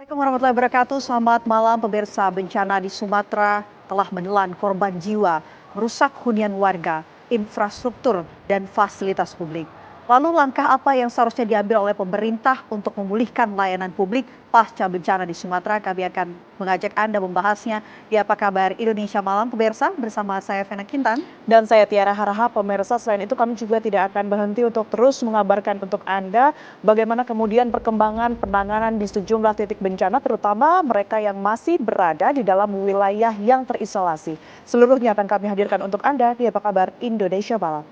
Assalamualaikum warahmatullahi wabarakatuh. Selamat malam pemirsa. Bencana di Sumatera telah menelan korban jiwa, merusak hunian warga, infrastruktur, dan fasilitas publik. Lalu langkah apa yang seharusnya diambil oleh pemerintah untuk memulihkan layanan publik pasca bencana di Sumatera? Kami akan mengajak Anda membahasnya di Apa Kabar Indonesia Malam pemirsa bersama saya Vena Kintan. Dan saya Tiara Harahap, pemirsa. Selain itu kami juga tidak akan berhenti untuk terus mengabarkan untuk Anda bagaimana kemudian perkembangan penanganan di sejumlah titik bencana, terutama mereka yang masih berada di dalam wilayah yang terisolasi. Seluruhnya akan kami hadirkan untuk Anda di Apa Kabar Indonesia Malam.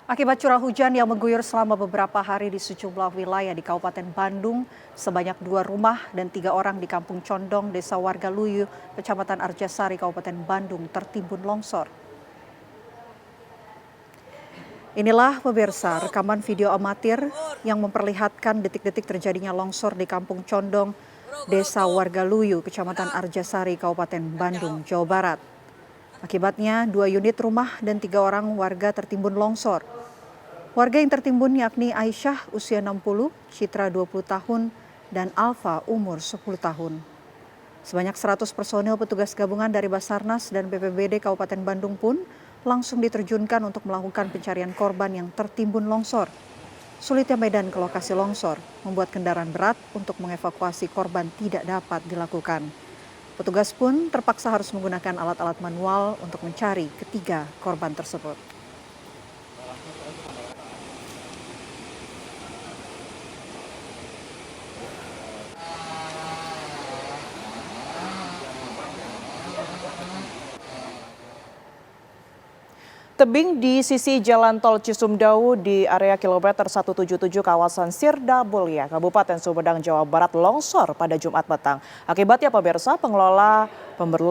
Akibat curah hujan yang mengguyur selama beberapa hari di sejumlah wilayah di Kabupaten Bandung, sebanyak 2 rumah dan 3 orang di Kampung Condong, Desa Warga Luyu, Kecamatan Arjasari, Kabupaten Bandung tertimbun longsor. Inilah pemirsa rekaman video amatir yang memperlihatkan detik-detik terjadinya longsor di Kampung Condong, Desa Warga Luyu, Kecamatan Arjasari, Kabupaten Bandung, Jawa Barat. Akibatnya 2 unit rumah dan 3 orang warga tertimbun longsor. Warga yang tertimbun yakni Aisyah usia 60, Citra 20 tahun, dan Alfa umur 10 tahun. Sebanyak 100 personil petugas gabungan dari Basarnas dan BPBD Kabupaten Bandung pun langsung diterjunkan untuk melakukan pencarian korban yang tertimbun longsor. Sulitnya medan ke lokasi longsor membuat kendaraan berat untuk mengevakuasi korban tidak dapat dilakukan. Petugas pun terpaksa harus menggunakan alat-alat manual untuk mencari ketiga korban tersebut. Tebing di sisi Jalan Tol Cisumdawu di area kilometer 177 kawasan Sirdabulya, Kabupaten Sumedang, Jawa Barat longsor pada Jumat petang. Akibatnya pemirsa, pengelola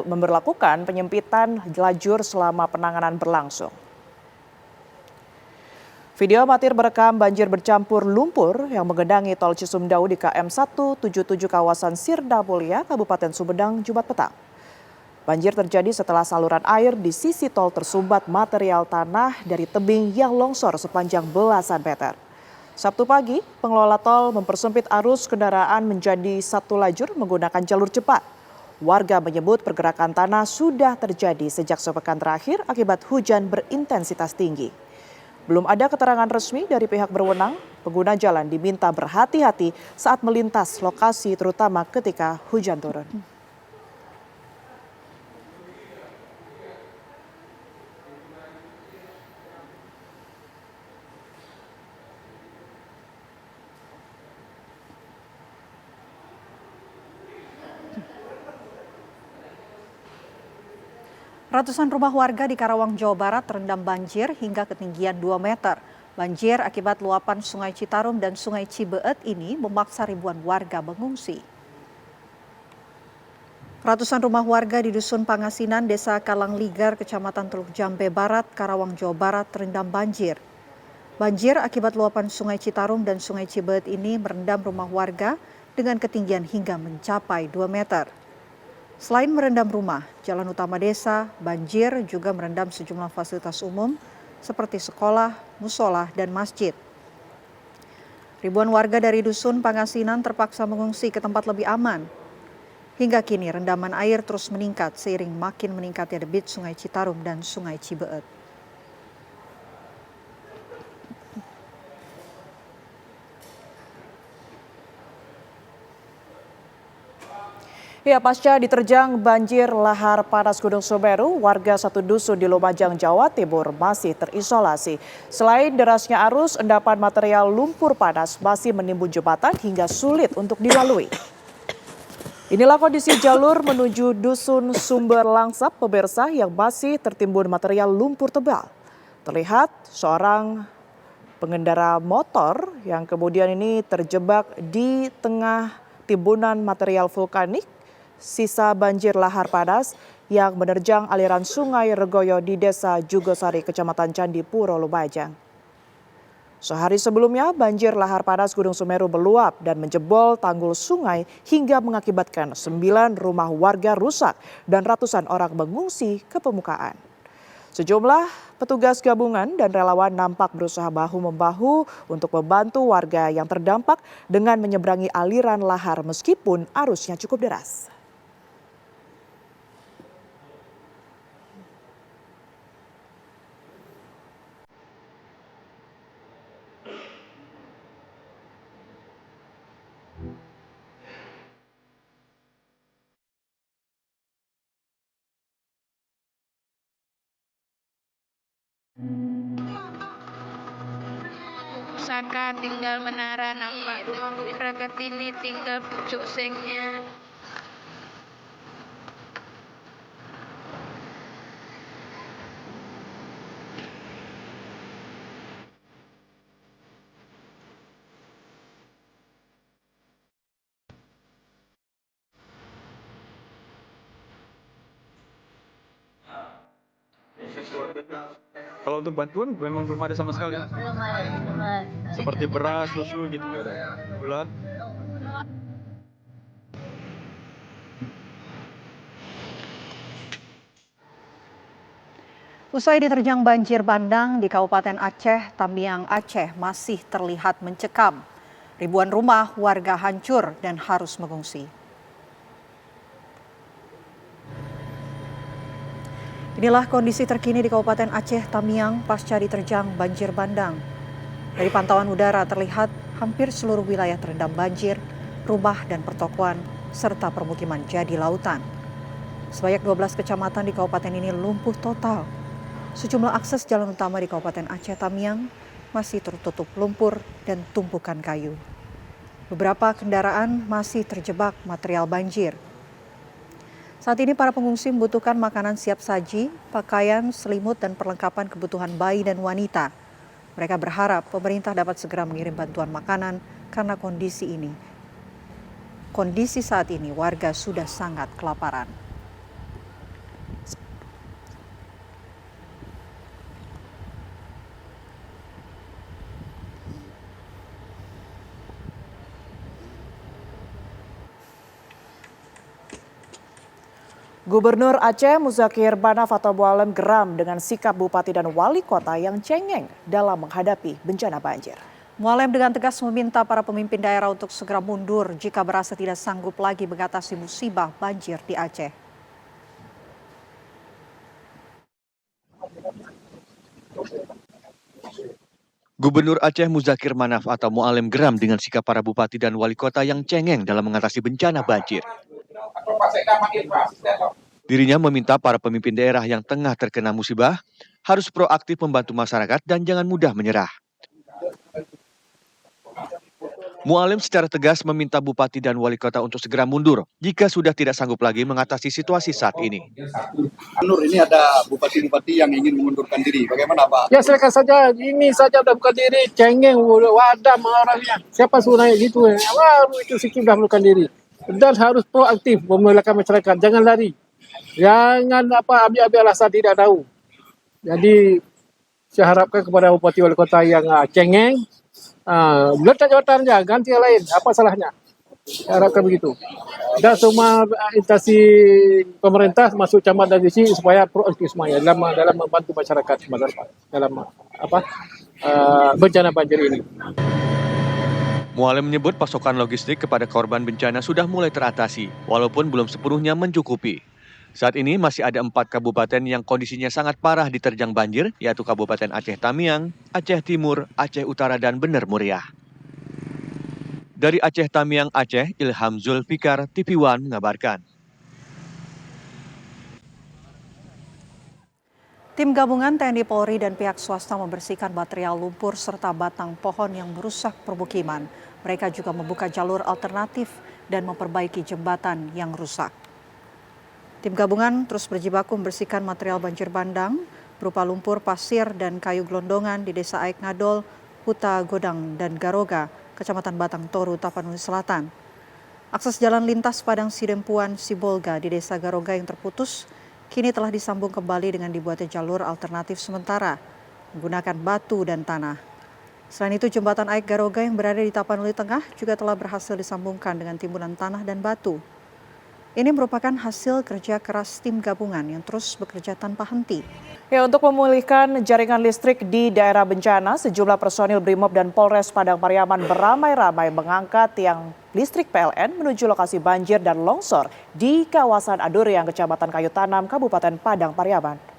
memberlakukan penyempitan lajur selama penanganan berlangsung. Video amatir merekam banjir bercampur lumpur yang menggenangi Tol Cisumdawu di KM 177 kawasan Sirdabulya, Kabupaten Sumedang, Jumat petang. Banjir terjadi setelah saluran air di sisi tol tersumbat material tanah dari tebing yang longsor sepanjang belasan meter. Sabtu pagi, pengelola tol mempersempit arus kendaraan menjadi satu lajur menggunakan jalur cepat. Warga menyebut pergerakan tanah sudah terjadi sejak sepekan terakhir akibat hujan berintensitas tinggi. Belum ada keterangan resmi dari pihak berwenang, pengguna jalan diminta berhati-hati saat melintas lokasi terutama ketika hujan turun. Ratusan rumah warga di Karawang, Jawa Barat terendam banjir hingga ketinggian 2 meter. Banjir akibat luapan Sungai Citarum dan Sungai Cibeet ini memaksa ribuan warga mengungsi. Ratusan rumah warga di Dusun Pangasinan, Desa Kalangligar, Kecamatan Teluk Jambe Barat, Karawang, Jawa Barat terendam banjir. Banjir akibat luapan Sungai Citarum dan Sungai Cibeet ini merendam rumah warga dengan ketinggian hingga mencapai 2 meter. Selain merendam rumah, jalan utama desa, banjir juga merendam sejumlah fasilitas umum seperti sekolah, musola, dan masjid. Ribuan warga dari Dusun Pangasinan terpaksa mengungsi ke tempat lebih aman. Hingga kini rendaman air terus meningkat seiring makin meningkatnya debit Sungai Citarum dan Sungai Cibeet. Ya, pasca diterjang banjir lahar panas Gunung Semeru, warga satu dusun di Lumajang, Jawa Timur masih terisolasi. Selain derasnya arus, endapan material lumpur panas masih menimbun jembatan hingga sulit untuk dilalui. Inilah kondisi jalur menuju dusun Sumber Langsap, pemirsa, yang masih tertimbun material lumpur tebal. Terlihat seorang pengendara motor yang kemudian ini terjebak di tengah timbunan material vulkanik. Sisa banjir lahar panas yang menerjang aliran Sungai Regoyo di Desa Jugosari, Kecamatan Candipuro, Lumajang. Sehari sebelumnya, banjir lahar panas Gunung Semeru meluap dan menjebol tanggul sungai hingga mengakibatkan 9 rumah warga rusak dan ratusan orang mengungsi ke permukaan. Sejumlah petugas gabungan dan relawan nampak berusaha bahu-membahu untuk membantu warga yang terdampak dengan menyeberangi aliran lahar meskipun arusnya cukup deras. Saka tinggal menara nampak rakyat ini tinggal pucuk sengnya. Kalau untuk bantuan memang belum ada sama sekali. Seperti beras, susu gitu. Gula. Usai diterjang banjir bandang di Kabupaten Aceh, Tamiang, Aceh masih terlihat mencekam. Ribuan rumah warga hancur dan harus mengungsi. Inilah kondisi terkini di Kabupaten Aceh, Tamiang pasca diterjang banjir bandang. Dari pantauan udara terlihat hampir seluruh wilayah terendam banjir, rumah dan pertokoan, serta permukiman jadi lautan. Sebanyak 12 kecamatan di kabupaten ini lumpuh total. Sejumlah akses jalan utama di Kabupaten Aceh Tamiang masih tertutup lumpur dan tumpukan kayu. Beberapa kendaraan masih terjebak material banjir. Saat ini para pengungsi membutuhkan makanan siap saji, pakaian, selimut, dan perlengkapan kebutuhan bayi dan wanita. Mereka berharap pemerintah dapat segera mengirim bantuan makanan karena kondisi saat ini warga sudah sangat kelaparan. Gubernur Aceh Muzakir Banaf atau Mualem geram dengan sikap bupati dan wali kota yang cengeng dalam menghadapi bencana banjir. Mualem dengan tegas meminta para pemimpin daerah untuk segera mundur jika merasa tidak sanggup lagi mengatasi musibah banjir di Aceh. Gubernur Aceh Muzakir Manaf atau Mualem geram dengan sikap para bupati dan wali kota yang cengeng dalam mengatasi bencana banjir. Dirinya meminta para pemimpin daerah yang tengah terkena musibah harus proaktif membantu masyarakat dan jangan mudah menyerah. Mualem secara tegas meminta bupati dan wali kota untuk segera mundur jika sudah tidak sanggup lagi mengatasi situasi saat ini. Nur, ini ada bupati-bupati yang ingin mengundurkan diri. Bagaimana, Pak? Ya silakan saja, ini saja udah bukan diri, cengeng, wadam orangnya. Siapa suruh naik gitu? Wah, itu sikit dah bukan diri. Dan harus proaktif membelakang masyarakat, jangan lari. Jangan ambil alasan tidak tahu. Jadi saya harapkan kepada bupati wali kota yang cengeng, letak jawatannya, ganti yang lain, apa salahnya? Saya harapkan begitu. Dan semua instansi pemerintah masuk camat dan divisi supaya proaktif semuanya dalam membantu masyarakat dalam bencana banjir ini. Mualem menyebut pasokan logistik kepada korban bencana sudah mulai teratasi, walaupun belum sepenuhnya mencukupi. Saat ini masih ada 4 kabupaten yang kondisinya sangat parah diterjang banjir, yaitu Kabupaten Aceh Tamiang, Aceh Timur, Aceh Utara, dan Bener Muriah. Dari Aceh Tamiang, Aceh, Ilham Zulfikar, TV One mengabarkan. Tim gabungan TNI Polri dan pihak swasta membersihkan material lumpur serta batang pohon yang merusak permukiman. Mereka juga membuka jalur alternatif dan memperbaiki jembatan yang rusak. Tim gabungan terus berjibaku membersihkan material banjir bandang berupa lumpur, pasir, dan kayu gelondongan di Desa Aik Ngadol, Huta Godang, dan Garoga, Kecamatan Batang Toru, Tapanuli Selatan. Akses jalan lintas Padang Sidempuan Sibolga di Desa Garoga yang terputus kini telah disambung kembali dengan dibuatnya jalur alternatif sementara menggunakan batu dan tanah. Selain itu, jembatan Aik Garoga yang berada di Tapanuli Tengah juga telah berhasil disambungkan dengan timbunan tanah dan batu. Ini merupakan hasil kerja keras tim gabungan yang terus bekerja tanpa henti. Ya, untuk memulihkan jaringan listrik di daerah bencana, sejumlah personil Brimob dan Polres Padang Pariaman beramai-ramai mengangkat tiang listrik PLN menuju lokasi banjir dan longsor di kawasan Aduriang, Kecamatan Kayu Tanam, Kabupaten Padang Pariaman.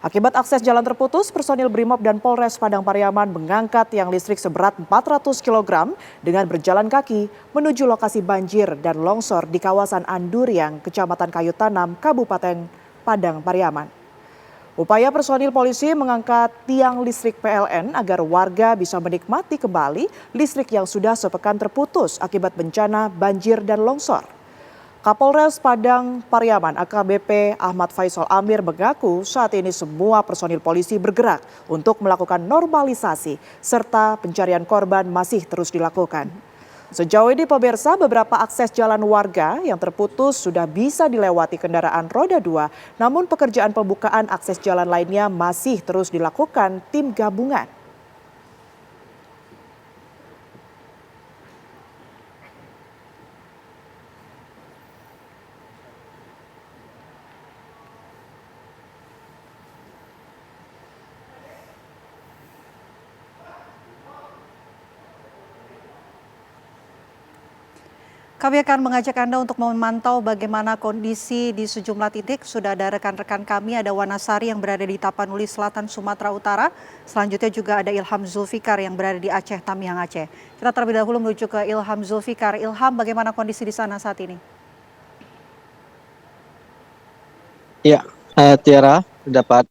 Akibat akses jalan terputus, personil Brimob dan Polres Padang Pariaman mengangkat tiang listrik seberat 400 kg dengan berjalan kaki menuju lokasi banjir dan longsor di kawasan Anduriang, Kecamatan Kayu Tanam, Kabupaten Padang Pariaman. Upaya personil polisi mengangkat tiang listrik PLN agar warga bisa menikmati kembali listrik yang sudah sepekan terputus akibat bencana banjir dan longsor. Kapolres Padang Pariaman AKBP Ahmad Faisal Amir mengaku saat ini semua personil polisi bergerak untuk melakukan normalisasi serta pencarian korban masih terus dilakukan. Sejauh ini pemirsa, beberapa akses jalan warga yang terputus sudah bisa dilewati kendaraan roda 2, namun pekerjaan pembukaan akses jalan lainnya masih terus dilakukan tim gabungan. Kami akan mengajak Anda untuk memantau bagaimana kondisi di sejumlah titik. Sudah ada rekan-rekan kami, ada Wanasari yang berada di Tapanuli Selatan, Sumatera Utara. Selanjutnya juga ada Ilham Zulfikar yang berada di Aceh, Tamiang, Aceh. Kita terlebih dahulu menuju ke Ilham Zulfikar. Ilham, bagaimana kondisi di sana saat ini? Ya, Tiara, dapat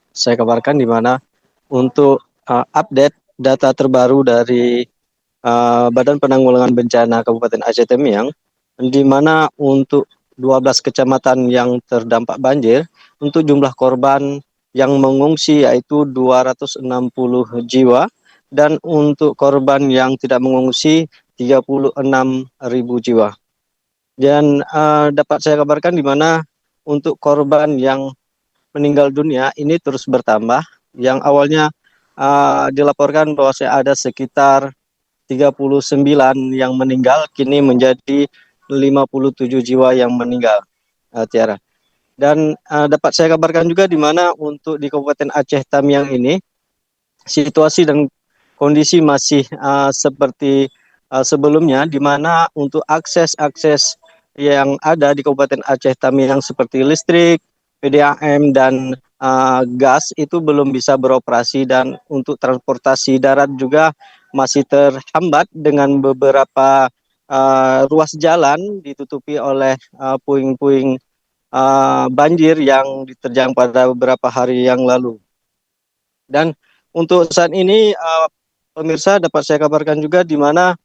saya kabarkan di mana untuk update data terbaru dari Badan Penanggulangan Bencana Kabupaten Aceh Tamiang, di mana untuk 12 kecamatan yang terdampak banjir, untuk jumlah korban yang mengungsi yaitu 260 jiwa, dan untuk korban yang tidak mengungsi 36.000 jiwa. Dan dapat saya kabarkan di mana untuk korban yang meninggal dunia ini terus bertambah, yang awalnya dilaporkan bahwa ada sekitar 39 yang meninggal, kini menjadi 57 jiwa yang meninggal, Tiara. Dan dapat saya kabarkan juga di mana untuk di Kabupaten Aceh Tamiang ini, situasi dan kondisi masih seperti sebelumnya, di mana untuk akses-akses yang ada di Kabupaten Aceh Tamiang seperti listrik, PDAM, dan gas itu belum bisa beroperasi, dan untuk transportasi darat juga masih terhambat dengan beberapa ruas jalan ditutupi oleh puing-puing banjir yang diterjang pada beberapa hari yang lalu. Dan untuk saat ini pemirsa, dapat saya kabarkan juga di mana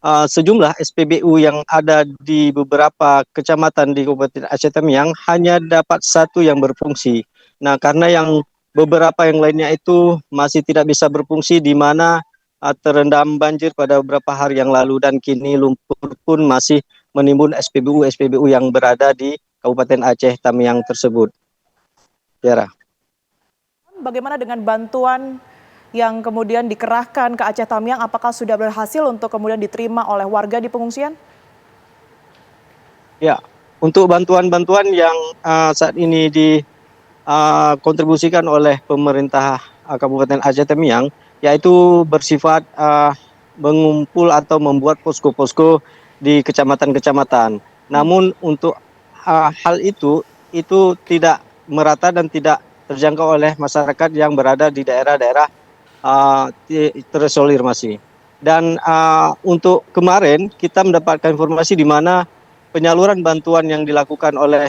sejumlah SPBU yang ada di beberapa kecamatan di Kabupaten Aceh Tamiang hanya dapat satu yang berfungsi. Nah, karena yang beberapa yang lainnya itu masih tidak bisa berfungsi, di mana terendam banjir pada beberapa hari yang lalu, dan kini lumpur pun masih menimbun SPBU yang berada di Kabupaten Aceh Tamiang tersebut. Tiara. Bagaimana dengan bantuan yang kemudian dikerahkan ke Aceh Tamiang, apakah sudah berhasil untuk kemudian diterima oleh warga di pengungsian? Ya, untuk bantuan-bantuan yang saat ini dikontribusikan oleh pemerintah Kabupaten Aceh Tamiang, yaitu bersifat mengumpul atau membuat posko-posko di kecamatan-kecamatan. Namun untuk hal itu tidak merata dan tidak terjangkau oleh masyarakat yang berada di daerah-daerah terisolir masih. Dan untuk kemarin kita mendapatkan informasi di mana penyaluran bantuan yang dilakukan oleh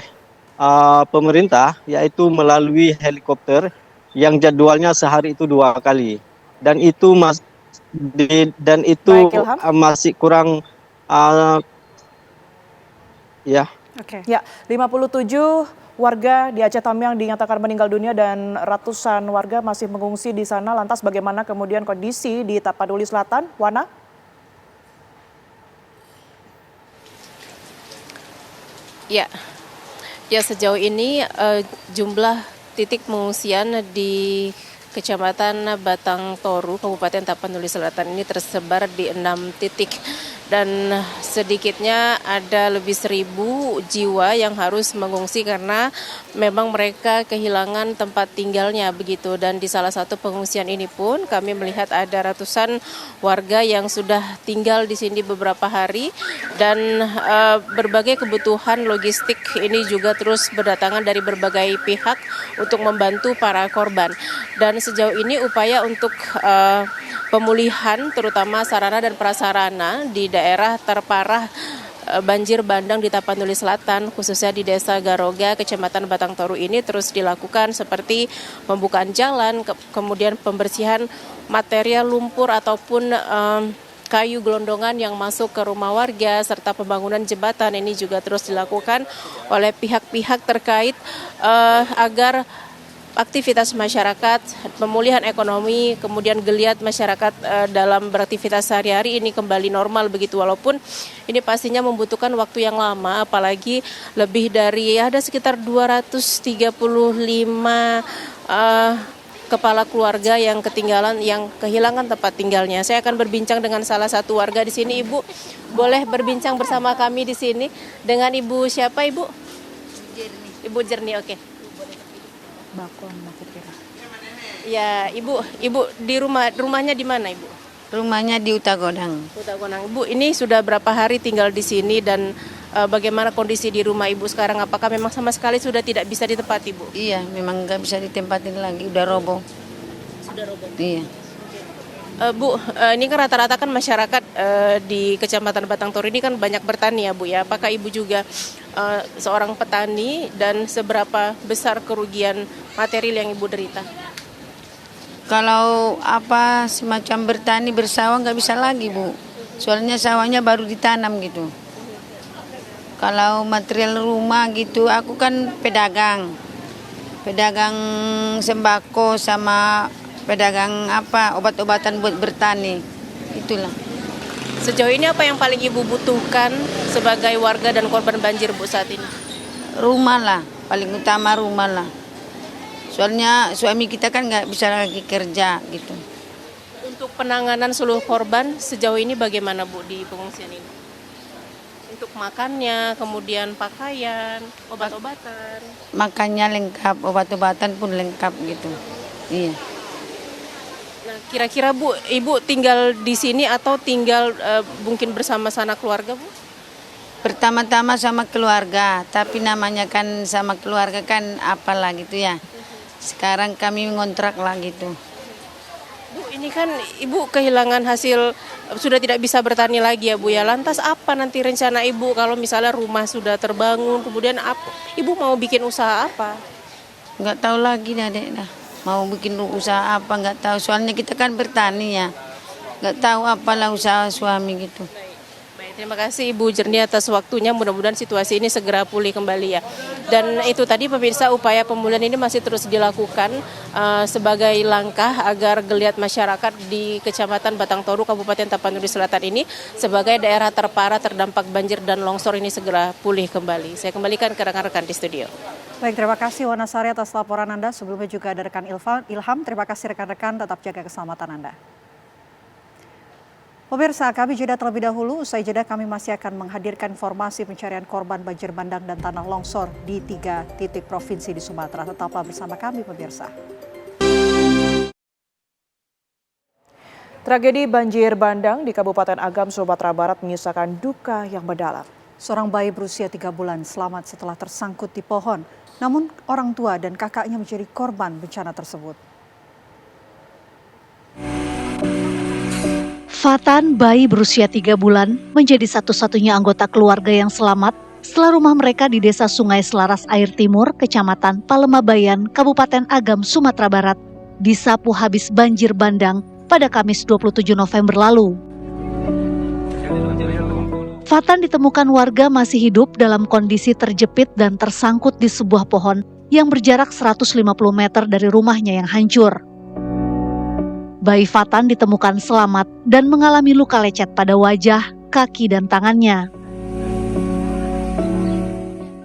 pemerintah, yaitu melalui helikopter yang jadwalnya sehari itu 2 kali. Dan itu masih kurang ya. Oke. Ya, 57 warga di Aceh Tamiang dinyatakan meninggal dunia dan ratusan warga masih mengungsi di sana. Lantas bagaimana kemudian kondisi di Tapanuli Selatan, Wana? Ya, sejauh ini jumlah titik pengungsian di Kecamatan Batang Toru, Kabupaten Tapanuli Selatan ini tersebar di 6 titik. dan sedikitnya ada lebih 1.000 jiwa yang harus mengungsi karena memang mereka kehilangan tempat tinggalnya begitu. Dan di salah satu pengungsian ini pun kami melihat ada ratusan warga yang sudah tinggal di sini beberapa hari, dan berbagai kebutuhan logistik ini juga terus berdatangan dari berbagai pihak untuk membantu para korban. Dan sejauh ini upaya untuk pemulihan terutama sarana dan prasarana di daerah terparah banjir bandang di Tapanuli Selatan, khususnya di Desa Garoga, Kecamatan Batang Toru ini terus dilakukan seperti pembukaan jalan, kemudian pembersihan material lumpur ataupun kayu gelondongan yang masuk ke rumah warga, serta pembangunan jembatan ini juga terus dilakukan oleh pihak-pihak terkait agar aktivitas masyarakat, pemulihan ekonomi, kemudian geliat masyarakat dalam beraktivitas sehari-hari ini kembali normal begitu, walaupun ini pastinya membutuhkan waktu yang lama, apalagi lebih dari ada sekitar 235 kepala keluarga yang kehilangan tempat tinggalnya. Saya akan berbincang dengan salah satu warga di sini. Ibu, boleh berbincang bersama kami di sini dengan Ibu siapa, Ibu? Ibu Jerni, oke. Ya, Ibu di rumahnya di mana, Ibu? Rumahnya di Utagodang. Utagodang. Ibu, ini sudah berapa hari tinggal di sini dan bagaimana kondisi di rumah Ibu sekarang? Apakah memang sama sekali sudah tidak bisa ditempati, Bu? Iya, memang nggak bisa ditempatin lagi, udah roboh. Sudah roboh. Iya. Bu, ini kan rata-rata kan masyarakat di Kecamatan Batang Toru ini kan banyak bertani ya, Bu ya. Apakah Ibu juga seorang petani dan seberapa besar kerugian material yang Ibu derita? Kalau semacam bertani bersawah nggak bisa lagi, Bu. Soalnya sawahnya baru ditanam gitu. Kalau material rumah gitu, aku kan pedagang sembako sama pedagang obat-obatan buat bertani, itulah. Sejauh ini apa yang paling Ibu butuhkan sebagai warga dan korban banjir, Bu, saat ini? Rumah lah, paling utama rumah lah. Soalnya suami kita kan nggak bisa lagi kerja gitu. Untuk penanganan seluruh korban sejauh ini bagaimana, Bu, di pengungsian ini? Untuk makannya, kemudian pakaian, obat-obatan. Makannya lengkap, obat-obatan pun lengkap gitu. Iya. Nah, kira-kira Bu, Ibu tinggal di sini atau tinggal mungkin bersama sanak keluarga, Bu? Pertama-tama sama keluarga, tapi namanya kan sama keluarga kan apalah gitu ya. Sekarang kami ngontrak lah gitu. Bu, ini kan Ibu kehilangan hasil, sudah tidak bisa bertani lagi ya, Bu ya. Lantas apa nanti rencana Ibu kalau misalnya rumah sudah terbangun, kemudian Ibu mau bikin usaha apa? Nggak tahu lagi Dek dah. Mau bikin usaha apa nggak tahu. Soalnya kita kan bertani ya. Nggak tahu apalah usaha suami gitu. Baik, terima kasih Ibu Jerni atas waktunya. Mudah-mudahan situasi ini segera pulih kembali ya. Dan itu tadi pemirsa, upaya pemulihan ini masih terus dilakukan sebagai langkah agar geliat masyarakat di Kecamatan Batang Toru, Kabupaten Tapanuli Selatan ini sebagai daerah terparah terdampak banjir dan longsor ini segera pulih kembali. Saya kembalikan ke rekan-rekan di studio. Baik, terima kasih Wanasari atas laporan Anda. Sebelumnya juga ada rekan Ilham. Terima kasih rekan-rekan, tetap jaga keselamatan Anda. Pemirsa, kami jeda terlebih dahulu. Usai jeda kami masih akan menghadirkan informasi pencarian korban banjir bandang dan tanah longsor di 3 titik provinsi di Sumatera. Tetaplah bersama kami, pemirsa. Tragedi banjir bandang di Kabupaten Agam, Sumatera Barat menyisakan duka yang mendalam. Seorang bayi berusia 3 bulan selamat setelah tersangkut di pohon. Namun orang tua dan kakaknya menjadi korban bencana tersebut. Fatan, bayi berusia 3 bulan, menjadi satu-satunya anggota keluarga yang selamat setelah rumah mereka di Desa Sungai Selaras Air Timur, Kecamatan Palemabayan, Kabupaten Agam, Sumatera Barat, disapu habis banjir bandang pada Kamis 27 November lalu. Fatan ditemukan warga masih hidup dalam kondisi terjepit dan tersangkut di sebuah pohon yang berjarak 150 meter dari rumahnya yang hancur. Bayi Fatan ditemukan selamat dan mengalami luka lecet pada wajah, kaki, dan tangannya.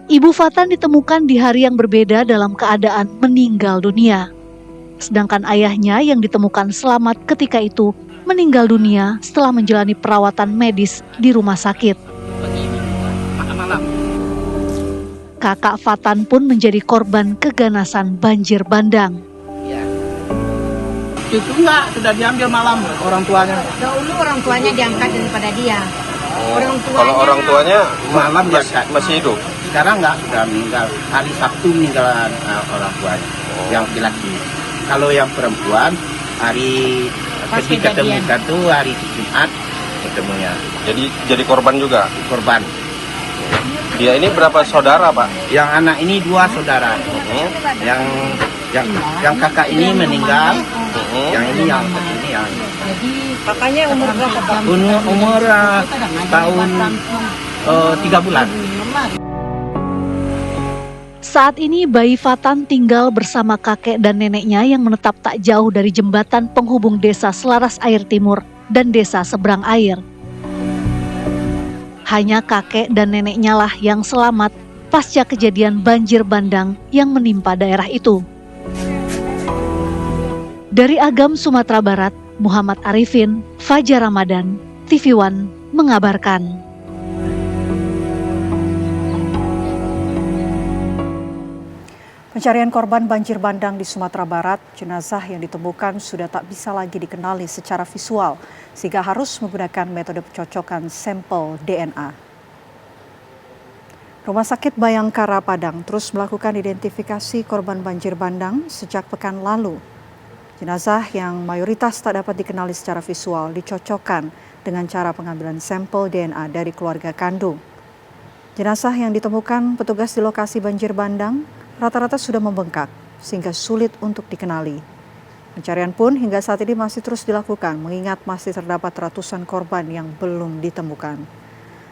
Ibu Fatan ditemukan di hari yang berbeda dalam keadaan meninggal dunia. Sedangkan ayahnya yang ditemukan selamat ketika itu meninggal dunia setelah menjalani perawatan medis di rumah sakit. Kakak Fatan pun menjadi korban keganasan banjir bandang. Itu enggak, sudah diambil malam orang tuanya. Dahulu orang tuanya diangkat daripada dia. Kalau orang tuanya Malam masih hidup. Sekarang enggak, sudah meninggal. Hari Sabtu meninggal orang tuanya, yang laki-laki. Kalau yang perempuan, hari ketemukan tuh hari Jumat ketemunya. Jadi korban juga. Korban. Dia ini berapa saudara, Pak? Yang anak ini 2 saudara. Yang kakak ini meninggal. Yang ini yang Jadi kakaknya umur berapa, Pak? umur tahun 3 bulan. Saat ini bayi Fatan tinggal bersama kakek dan neneknya yang menetap tak jauh dari jembatan penghubung desa Selaras Air Timur dan desa Seberang Air. Hanya kakek dan neneknya lah yang selamat pasca kejadian banjir bandang yang menimpa daerah itu. Dari Agam, Sumatera Barat, Muhammad Arifin, Fajar Ramadan, TV One mengabarkan. Pencarian korban banjir bandang di Sumatera Barat, jenazah yang ditemukan sudah tak bisa lagi dikenali secara visual, sehingga harus menggunakan metode pencocokan sampel DNA. Rumah Sakit Bayangkara Padang terus melakukan identifikasi korban banjir bandang sejak pekan lalu. Jenazah yang mayoritas tak dapat dikenali secara visual dicocokkan dengan cara pengambilan sampel DNA dari keluarga kandung. Jenazah yang ditemukan petugas di lokasi banjir bandang rata-rata sudah membengkak sehingga sulit untuk dikenali. Pencarian pun hingga saat ini masih terus dilakukan mengingat masih terdapat ratusan korban yang belum ditemukan.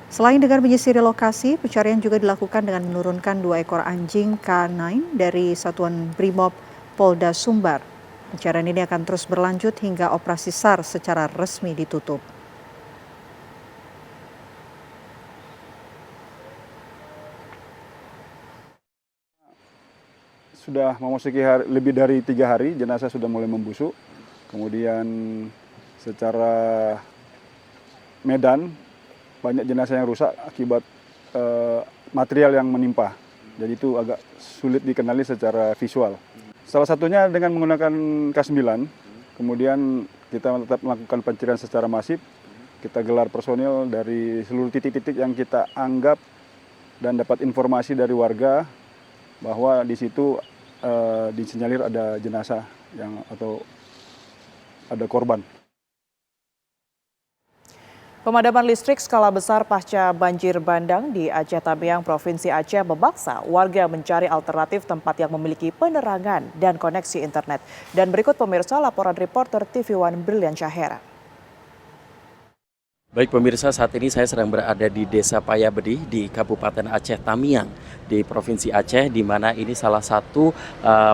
Selain dengan menyisiri lokasi, pencarian juga dilakukan dengan menurunkan 2 ekor anjing K9 dari Satuan Brimob Polda Sumbar. Pencarian ini akan terus berlanjut hingga operasi SAR secara resmi ditutup. Sudah memasuki lebih dari 3 hari, jenazah sudah mulai membusuk. Kemudian secara medan, banyak jenazah yang rusak akibat material yang menimpa. Jadi itu agak sulit dikenali secara visual. Salah satunya dengan menggunakan K9, kemudian kita tetap melakukan pencarian secara masif. Kita gelar personil dari seluruh titik-titik yang kita anggap dan dapat informasi dari warga bahwa di situ disinyalir ada jenazah atau ada korban. Pemadaman listrik skala besar pasca banjir bandang di Aceh Tamiang, Provinsi Aceh memaksa warga mencari alternatif tempat yang memiliki penerangan dan koneksi internet. Dan berikut pemirsa laporan reporter TV One Brilian Syahera. Baik pemirsa, saat ini saya sedang berada di Desa Payabedi di Kabupaten Aceh Tamiang di Provinsi Aceh, di mana ini salah satu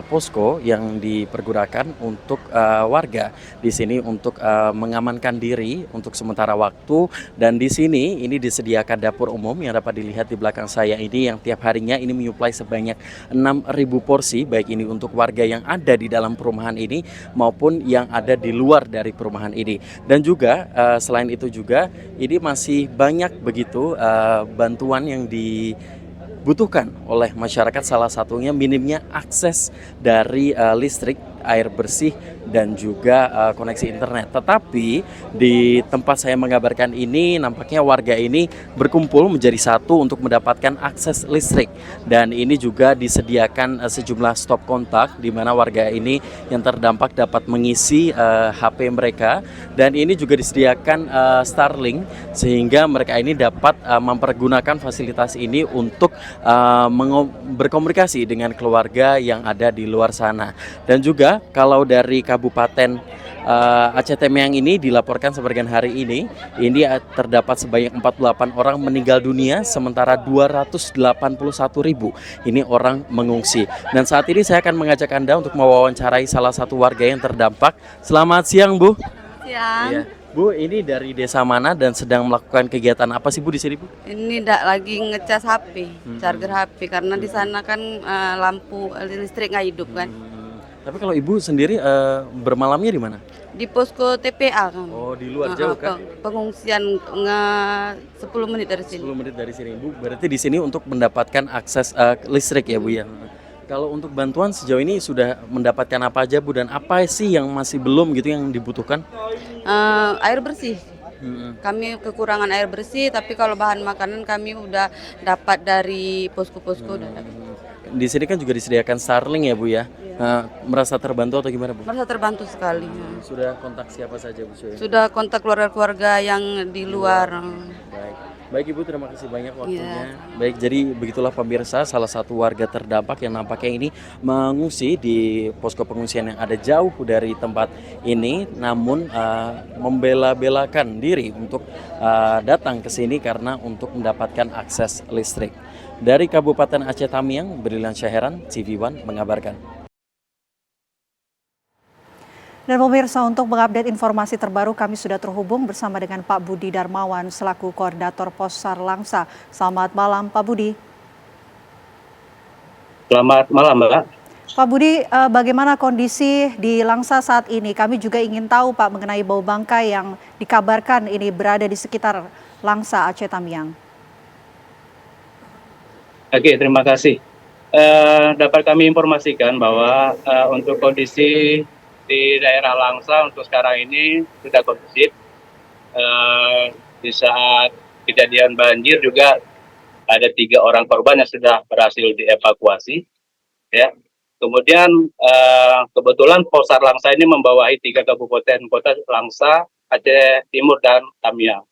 posko yang dipergunakan untuk warga di sini untuk mengamankan diri untuk sementara waktu. Dan di sini ini disediakan dapur umum yang dapat dilihat di belakang saya ini, yang tiap harinya ini menyuplai sebanyak 6.000 porsi, baik ini untuk warga yang ada di dalam perumahan ini maupun yang ada di luar dari perumahan ini. Dan juga selain itu juga ini masih banyak begitu bantuan yang dibutuhkan oleh masyarakat, salah satunya minimnya akses dari listrik, air bersih, dan juga koneksi internet. Tetapi di tempat saya mengabarkan ini nampaknya warga ini berkumpul menjadi satu untuk mendapatkan akses listrik. Dan ini juga disediakan sejumlah stop kontak di mana warga ini yang terdampak dapat mengisi HP mereka. Dan ini juga disediakan Starlink sehingga mereka ini dapat mempergunakan fasilitas ini untuk berkomunikasi dengan keluarga yang ada di luar sana. Dan juga kalau dari Kabupaten Aceh Tamiang ini dilaporkan sebagian hari ini terdapat sebanyak 48 orang meninggal dunia, sementara 281.000 ini orang mengungsi. Dan saat ini saya akan mengajak Anda untuk mewawancarai salah satu warga yang terdampak. Selamat siang, Bu. Siang. Iya. Bu, ini dari desa mana dan sedang melakukan kegiatan apa sih Bu di sini, Bu? Ini lagi ngecas HP, charger HP, karena di sana kan lampu listrik nggak hidup kan. Tapi kalau Ibu sendiri bermalamnya di mana? Di posko TPA kan. Oh, di luar jauh kan? Pengungsian 10 menit dari sini. 10 menit dari sini. Bu, berarti di sini untuk mendapatkan akses listrik ya Bu ya. Kalau untuk bantuan sejauh ini sudah mendapatkan apa aja Bu, dan apa sih yang masih belum gitu yang dibutuhkan? Air bersih. Kami kekurangan air bersih, tapi kalau bahan makanan kami udah dapat dari posko-posko. Di sini kan juga disediakan Starlink ya Bu ya. Merasa terbantu atau gimana Bu? Merasa terbantu sekali. Sudah kontak siapa saja Bu? Sudah kontak keluarga-keluarga yang di luar. Baik Ibu, terima kasih banyak waktunya. Baik, jadi begitulah pemirsa, salah satu warga terdampak yang nampaknya ini mengungsi di posko pengungsian yang ada jauh dari tempat ini, namun membela-belakan diri untuk datang ke sini karena untuk mendapatkan akses listrik. Dari Kabupaten Aceh Tamiang, Brilian Syaheran, TV One mengabarkan. Dan pemirsa, untuk mengupdate informasi terbaru kami sudah terhubung bersama dengan Pak Budi Darmawan selaku Koordinator Possar Langsa. Selamat malam Pak Budi. Selamat malam Mbak. Pak Budi, bagaimana kondisi di Langsa saat ini? Kami juga ingin tahu Pak mengenai bau bangkai yang dikabarkan ini berada di sekitar Langsa Aceh Tamiang. Oke, terima kasih. Dapat kami informasikan bahwa untuk kondisi di daerah Langsa untuk sekarang ini sudah kondusif. Di saat kejadian banjir juga ada 3 orang korban yang sudah berhasil dievakuasi. Ya. Kemudian kebetulan Possar Langsa ini membawahi 3 kabupaten kota, Langsa, Aceh Timur dan Tamiang.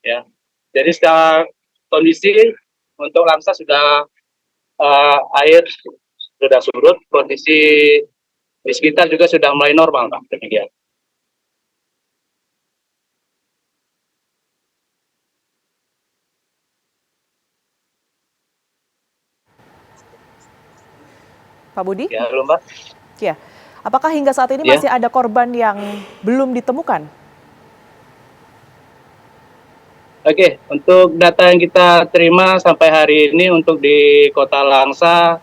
Ya. Jadi secara kondisi untuk Langsa sudah air sudah surut, kondisi di sekitar juga sudah mulai normal, Pak. Demikian. Pak Budi? Ya, halo Mbak. Ya. Apakah hingga saat ini masih ada korban yang belum ditemukan? Oke, untuk data yang kita terima sampai hari ini untuk di Kota Langsa,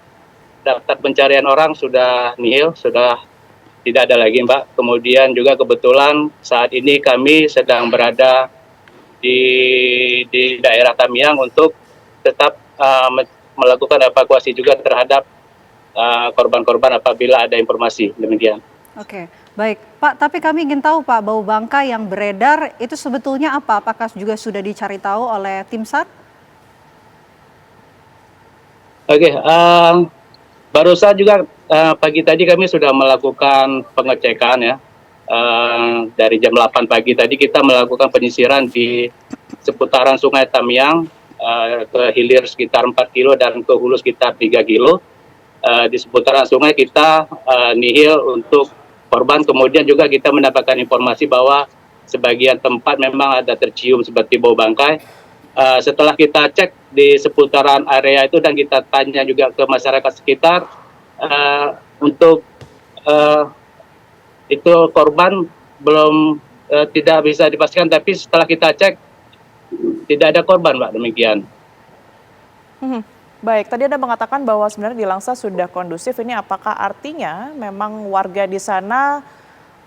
daftar pencarian orang sudah nihil, sudah tidak ada lagi Mbak. Kemudian juga kebetulan saat ini kami sedang berada di daerah Tamiang untuk tetap melakukan evakuasi juga terhadap korban-korban apabila ada informasi. Demikian. Oke, baik Pak, tapi kami ingin tahu Pak, bau bangkai yang beredar itu sebetulnya apa? Apakah juga sudah dicari tahu oleh tim SAR? Oke, barusan juga pagi tadi kami sudah melakukan pengecekan ya. Dari jam 8 pagi tadi kita melakukan penyisiran di seputaran Sungai Tamiang, ke hilir sekitar 4 kilo dan ke hulu sekitar 3 kilo. Di seputaran sungai kita nihil untuk korban, kemudian juga kita mendapatkan informasi bahwa sebagian tempat memang ada tercium seperti bau bangkai. Setelah kita cek di seputaran area itu dan kita tanya juga ke masyarakat sekitar, untuk itu korban belum tidak bisa dipastikan, tapi setelah kita cek tidak ada korban, Mbak, demikian. Baik, tadi Anda mengatakan bahwa sebenarnya di Langsa sudah kondusif. Ini apakah artinya memang warga di sana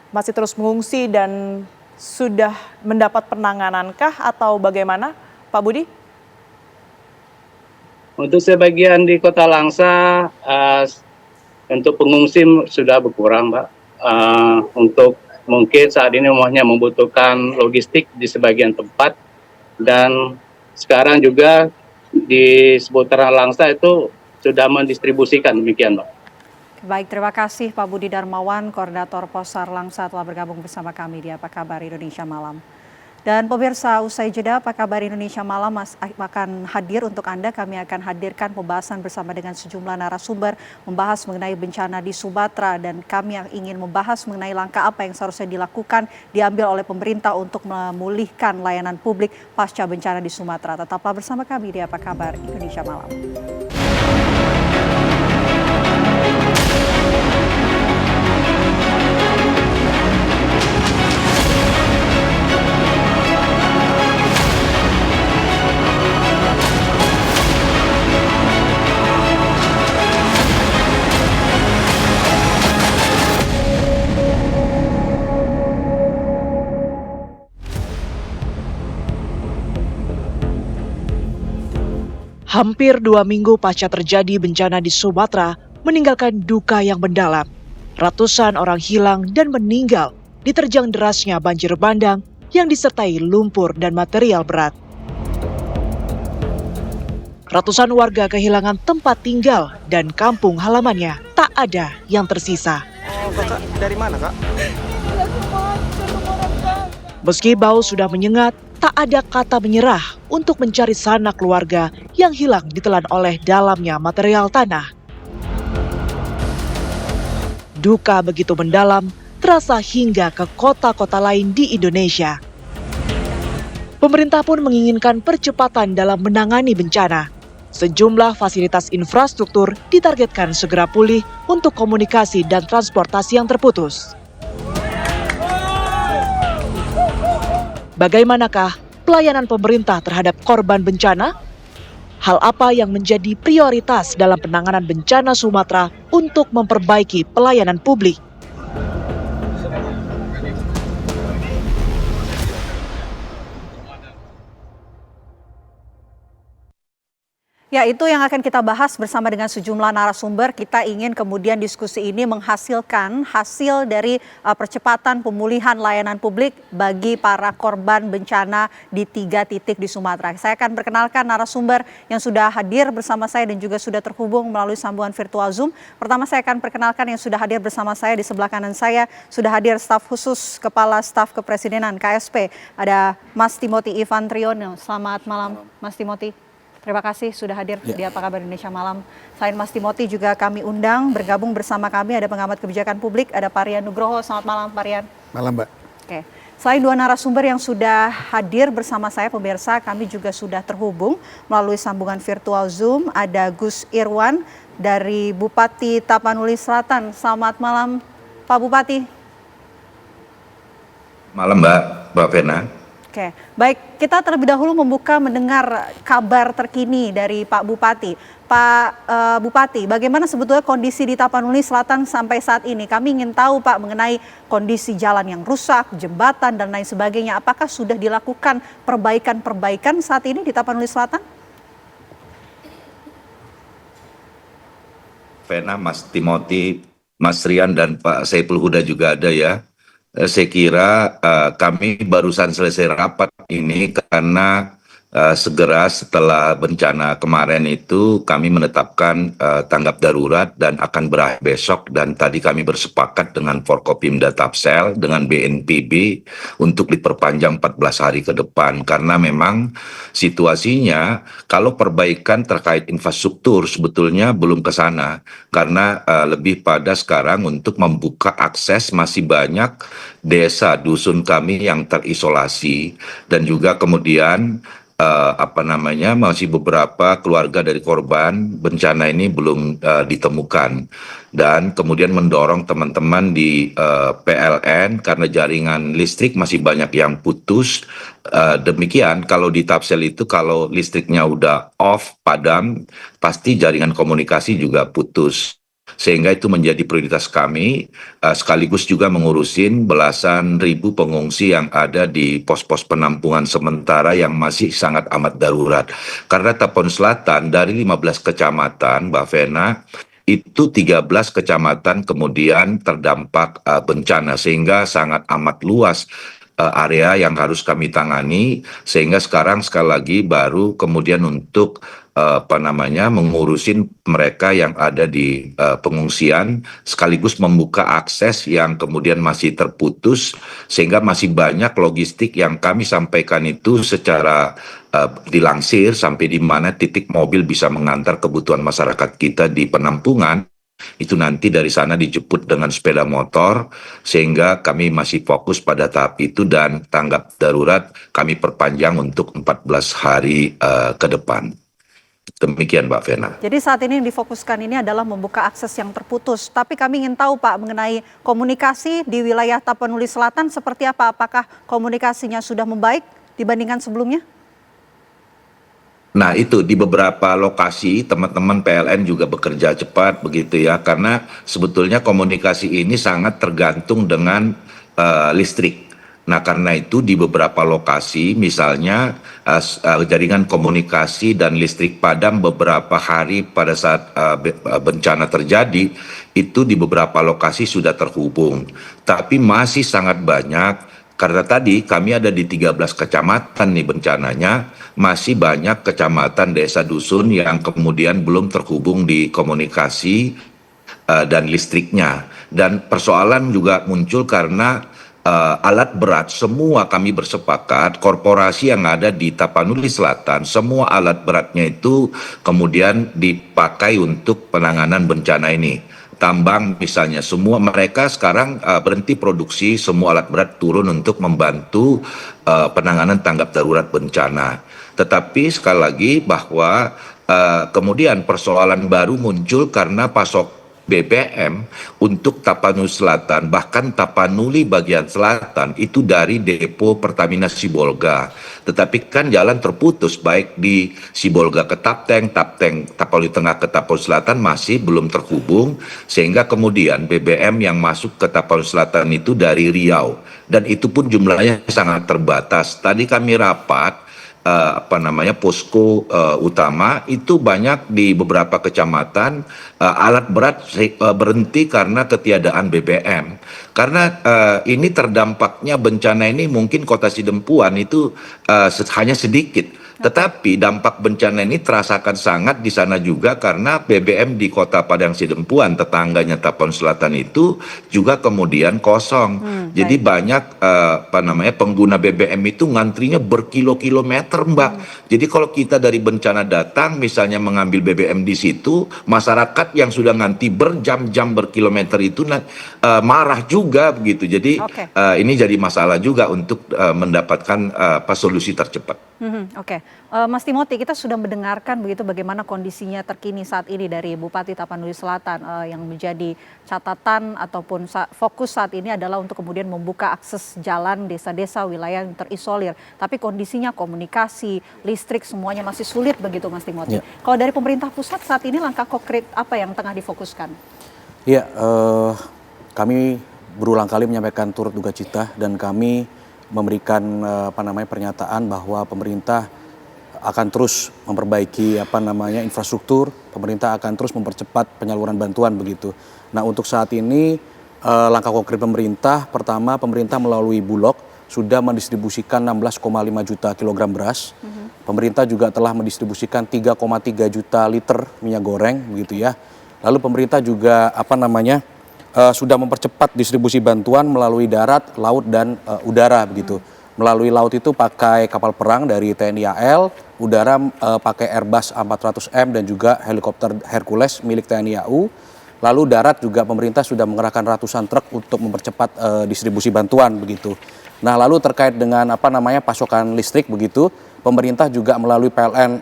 masih terus mengungsi dan sudah mendapat penanganankah atau bagaimana, Pak Budi? Untuk sebagian di Kota Langsa, untuk pengungsi sudah berkurang, Mbak. Untuk mungkin saat ini hanya membutuhkan logistik di sebagian tempat, dan sekarang juga di seputaran Langsa itu sudah mendistribusikan, demikian Mbak. Baik, terima kasih Pak Budi Darmawan, Koordinator Possar Langsa telah bergabung bersama kami di Apa Kabar Indonesia Malam. Dan pemirsa, usai jeda Apa Kabar Indonesia Malam akan hadir untuk Anda. Kami akan hadirkan pembahasan bersama dengan sejumlah narasumber membahas mengenai bencana di Sumatera, dan kami yang ingin membahas mengenai langkah apa yang seharusnya dilakukan diambil oleh pemerintah untuk memulihkan layanan publik pasca bencana di Sumatera. Tetaplah bersama kami di Apa Kabar Indonesia Malam. Hampir 2 minggu pasca terjadi bencana di Sumatera, meninggalkan duka yang mendalam. Ratusan orang hilang dan meninggal diterjang derasnya banjir bandang yang disertai lumpur dan material berat. Ratusan warga kehilangan tempat tinggal dan kampung halamannya, tak ada yang tersisa. Oh, Kakak dari mana, Kak? Meski bau sudah menyengat, tak ada kata menyerah untuk mencari sanak keluarga yang hilang ditelan oleh dalamnya material tanah. Duka begitu mendalam terasa hingga ke kota-kota lain di Indonesia. Pemerintah pun menginginkan percepatan dalam menangani bencana. Sejumlah fasilitas infrastruktur ditargetkan segera pulih untuk komunikasi dan transportasi yang terputus. Bagaimanakah pelayanan pemerintah terhadap korban bencana? Hal apa yang menjadi prioritas dalam penanganan bencana Sumatera untuk memperbaiki pelayanan publik? Ya, itu yang akan kita bahas bersama dengan sejumlah narasumber. Kita ingin kemudian diskusi ini menghasilkan hasil dari percepatan pemulihan layanan publik bagi para korban bencana di 3 titik di Sumatera. Saya akan perkenalkan narasumber yang sudah hadir bersama saya dan juga sudah terhubung melalui sambungan virtual Zoom. Pertama saya akan perkenalkan yang sudah hadir bersama saya. Di sebelah kanan saya sudah hadir staf khusus Kepala Staf Kepresidenan KSP. Ada Mas Timothy Ivan Triono. Selamat malam Mas Timothy. Terima kasih sudah hadir di Apa Kabar Indonesia Malam. Selain Mas Timothy juga kami undang bergabung bersama kami ada pengamat kebijakan publik, ada Pak Rian Nugroho. Selamat malam Pak Rian. Malam Mbak. Oke. Selain 2 narasumber yang sudah hadir bersama saya pemirsa, kami juga sudah terhubung melalui sambungan virtual Zoom. Ada Gus Irwan dari Bupati Tapanuli Selatan. Selamat malam Pak Bupati. Malam Mbak Vena. Oke, baik, kita terlebih dahulu mendengar kabar terkini dari Pak Bupati. Pak Bupati, bagaimana sebetulnya kondisi di Tapanuli Selatan sampai saat ini? Kami ingin tahu Pak mengenai kondisi jalan yang rusak, jembatan dan lain sebagainya. Apakah sudah dilakukan perbaikan-perbaikan saat ini di Tapanuli Selatan? Vena, Mas Timothy, Mas Rian dan Pak Saiful Huda juga ada ya. Saya kira kami barusan selesai rapat ini karena segera setelah bencana kemarin itu kami menetapkan tanggap darurat dan akan berakhir besok, dan tadi kami bersepakat dengan Forkopimda Tapsel dengan BNPB untuk diperpanjang 14 hari ke depan karena memang situasinya kalau perbaikan terkait infrastruktur sebetulnya belum ke sana karena lebih pada sekarang untuk membuka akses. Masih banyak desa dusun kami yang terisolasi dan juga kemudian masih beberapa keluarga dari korban bencana ini belum ditemukan, dan kemudian mendorong teman-teman di PLN karena jaringan listrik masih banyak yang putus. Demikian kalau di Tapsel itu kalau listriknya udah off padam pasti jaringan komunikasi juga putus. Sehingga itu menjadi prioritas kami, sekaligus juga mengurusin belasan ribu pengungsi yang ada di pos-pos penampungan sementara yang masih sangat amat darurat. Karena Tapanuli Selatan dari 15 kecamatan, Mbak Vena, itu 13 kecamatan kemudian terdampak bencana, sehingga sangat amat luas area yang harus kami tangani, sehingga sekarang sekali lagi baru kemudian untuk mengurusin mereka yang ada di pengungsian sekaligus membuka akses yang kemudian masih terputus, sehingga masih banyak logistik yang kami sampaikan itu secara dilansir sampai di mana titik mobil bisa mengantar kebutuhan masyarakat kita di penampungan. Itu nanti dari sana dijemput dengan sepeda motor, sehingga kami masih fokus pada tahap itu, dan tanggap darurat kami perpanjang untuk 14 hari ke depan. Demikian Mbak Vena. Jadi saat ini yang difokuskan ini adalah membuka akses yang terputus. Tapi kami ingin tahu Pak mengenai komunikasi di wilayah Tapanuli Selatan seperti apa? Apakah komunikasinya sudah membaik dibandingkan sebelumnya? Nah itu di beberapa lokasi teman-teman PLN juga bekerja cepat begitu ya, karena sebetulnya komunikasi ini sangat tergantung dengan listrik. Nah, karena itu di beberapa lokasi, misalnya jaringan komunikasi dan listrik padam beberapa hari pada saat bencana terjadi, itu di beberapa lokasi sudah terhubung. Tapi masih sangat banyak, karena tadi kami ada di 13 kecamatan nih bencananya, masih banyak kecamatan desa dusun yang kemudian belum terhubung di komunikasi dan listriknya. Dan persoalan juga muncul karena alat berat, semua kami bersepakat, korporasi yang ada di Tapanuli Selatan, semua alat beratnya itu kemudian dipakai untuk penanganan bencana ini. Tambang misalnya, semua mereka sekarang berhenti produksi, semua alat berat turun untuk membantu penanganan tanggap darurat bencana. Tetapi sekali lagi bahwa kemudian persoalan baru muncul karena pasok BBM untuk Tapanuli Selatan, bahkan Tapanuli bagian selatan itu dari depo Pertamina Sibolga. Tetapi kan jalan terputus baik di Sibolga ke Tapteng, Tapanuli Tengah ke Tapanuli Selatan masih belum terhubung, sehingga kemudian BBM yang masuk ke Tapanuli Selatan itu dari Riau, dan itu pun jumlahnya sangat terbatas. Tadi kami rapat posko utama itu banyak di beberapa kecamatan alat berat berhenti karena ketiadaan BBM. Karena ini terdampaknya bencana ini mungkin Kota Sidempuan itu hanya sedikit. Tetapi dampak bencana ini terasakan sangat di sana juga karena BBM di Kota Padang Sidempuan, tetangganya Tapanuli Selatan itu juga kemudian kosong. Jadi banyak pengguna BBM itu ngantrinya berkilo-kilometer, Mbak. Jadi kalau kita dari bencana datang misalnya mengambil BBM di situ, masyarakat yang sudah ngantri berjam-jam berkilometer itu marah juga begitu. Jadi ini jadi masalah juga untuk mendapatkan solusi tercepat. Oke, Mas Timothy, kita sudah mendengarkan begitu bagaimana kondisinya terkini saat ini dari Bupati Tapanuli Selatan yang menjadi catatan ataupun fokus saat ini adalah untuk kemudian membuka akses jalan desa-desa wilayah yang terisolir. Tapi kondisinya komunikasi, listrik semuanya masih sulit begitu, Mas Timothy. Kalau dari pemerintah pusat saat ini langkah konkret apa yang tengah difokuskan? Iya, kami berulang kali menyampaikan turut duka cita dan kami memberikan pernyataan bahwa pemerintah akan terus memperbaiki infrastruktur, pemerintah akan terus mempercepat penyaluran bantuan begitu. Nah, untuk saat ini langkah konkret pemerintah, pertama pemerintah melalui Bulog sudah mendistribusikan 16,5 juta kilogram beras. Pemerintah juga telah mendistribusikan 3,3 juta liter minyak goreng begitu ya. Lalu pemerintah juga sudah mempercepat distribusi bantuan melalui darat, laut, dan udara begitu. Melalui laut itu pakai kapal perang dari TNI AL, udara pakai Airbus A400M dan juga helikopter Hercules milik TNI AU. Lalu darat juga pemerintah sudah mengerahkan ratusan truk untuk mempercepat distribusi bantuan begitu. Nah, lalu terkait dengan pasokan listrik begitu, pemerintah juga melalui PLN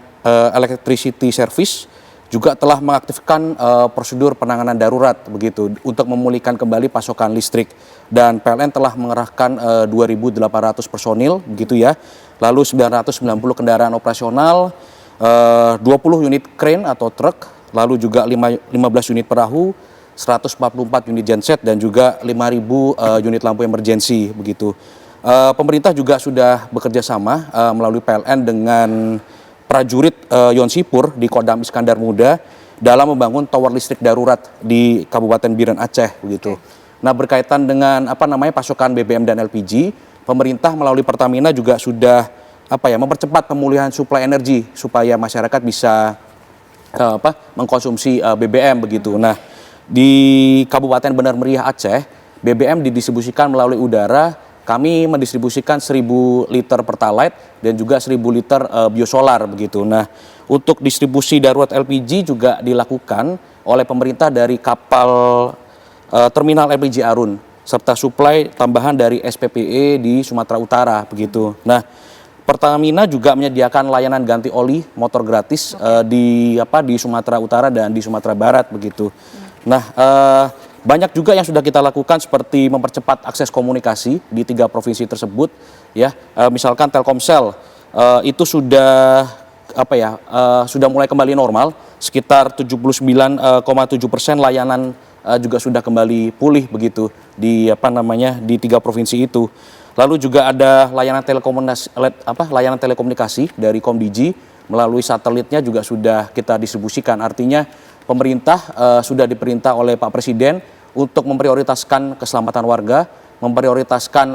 Electricity Service juga telah mengaktifkan prosedur penanganan darurat begitu untuk memulihkan kembali pasokan listrik, dan PLN telah mengerahkan 2.800 personil begitu ya. Lalu 990 kendaraan operasional, 20 unit crane atau truk, lalu juga 15 unit perahu, 144 unit genset dan juga 5.000 unit lampu emergensi begitu. Pemerintah juga sudah bekerja sama melalui PLN dengan prajurit Yonsipur di Kodam Iskandar Muda dalam membangun tower listrik darurat di Kabupaten Biren Aceh begitu. Nah, berkaitan dengan pasokan BBM dan LPG, pemerintah melalui Pertamina juga sudah mempercepat pemulihan suplai energi supaya masyarakat bisa mengkonsumsi BBM begitu. Nah, di Kabupaten Benar Meriah Aceh, BBM didistribusikan melalui udara. Kami mendistribusikan 1.000 liter Pertalite dan juga 1.000 liter biosolar begitu. Nah, untuk distribusi darurat LPG juga dilakukan oleh pemerintah dari kapal terminal LPG Arun serta suplai tambahan dari SPPE di Sumatera Utara begitu. Nah, Pertamina juga menyediakan layanan ganti oli motor gratis di Sumatera Utara dan di Sumatera Barat begitu. Nah, banyak juga yang sudah kita lakukan seperti mempercepat akses komunikasi di 3 provinsi tersebut ya. Misalkan Telkomsel itu sudah sudah mulai kembali normal, sekitar 79,7% layanan juga sudah kembali pulih begitu di di 3 provinsi itu. Lalu juga ada layanan telekomunikasi dari Komdigi melalui satelitnya juga sudah kita distribusikan. Artinya pemerintah sudah diperintah oleh Pak Presiden untuk memprioritaskan keselamatan warga, memprioritaskan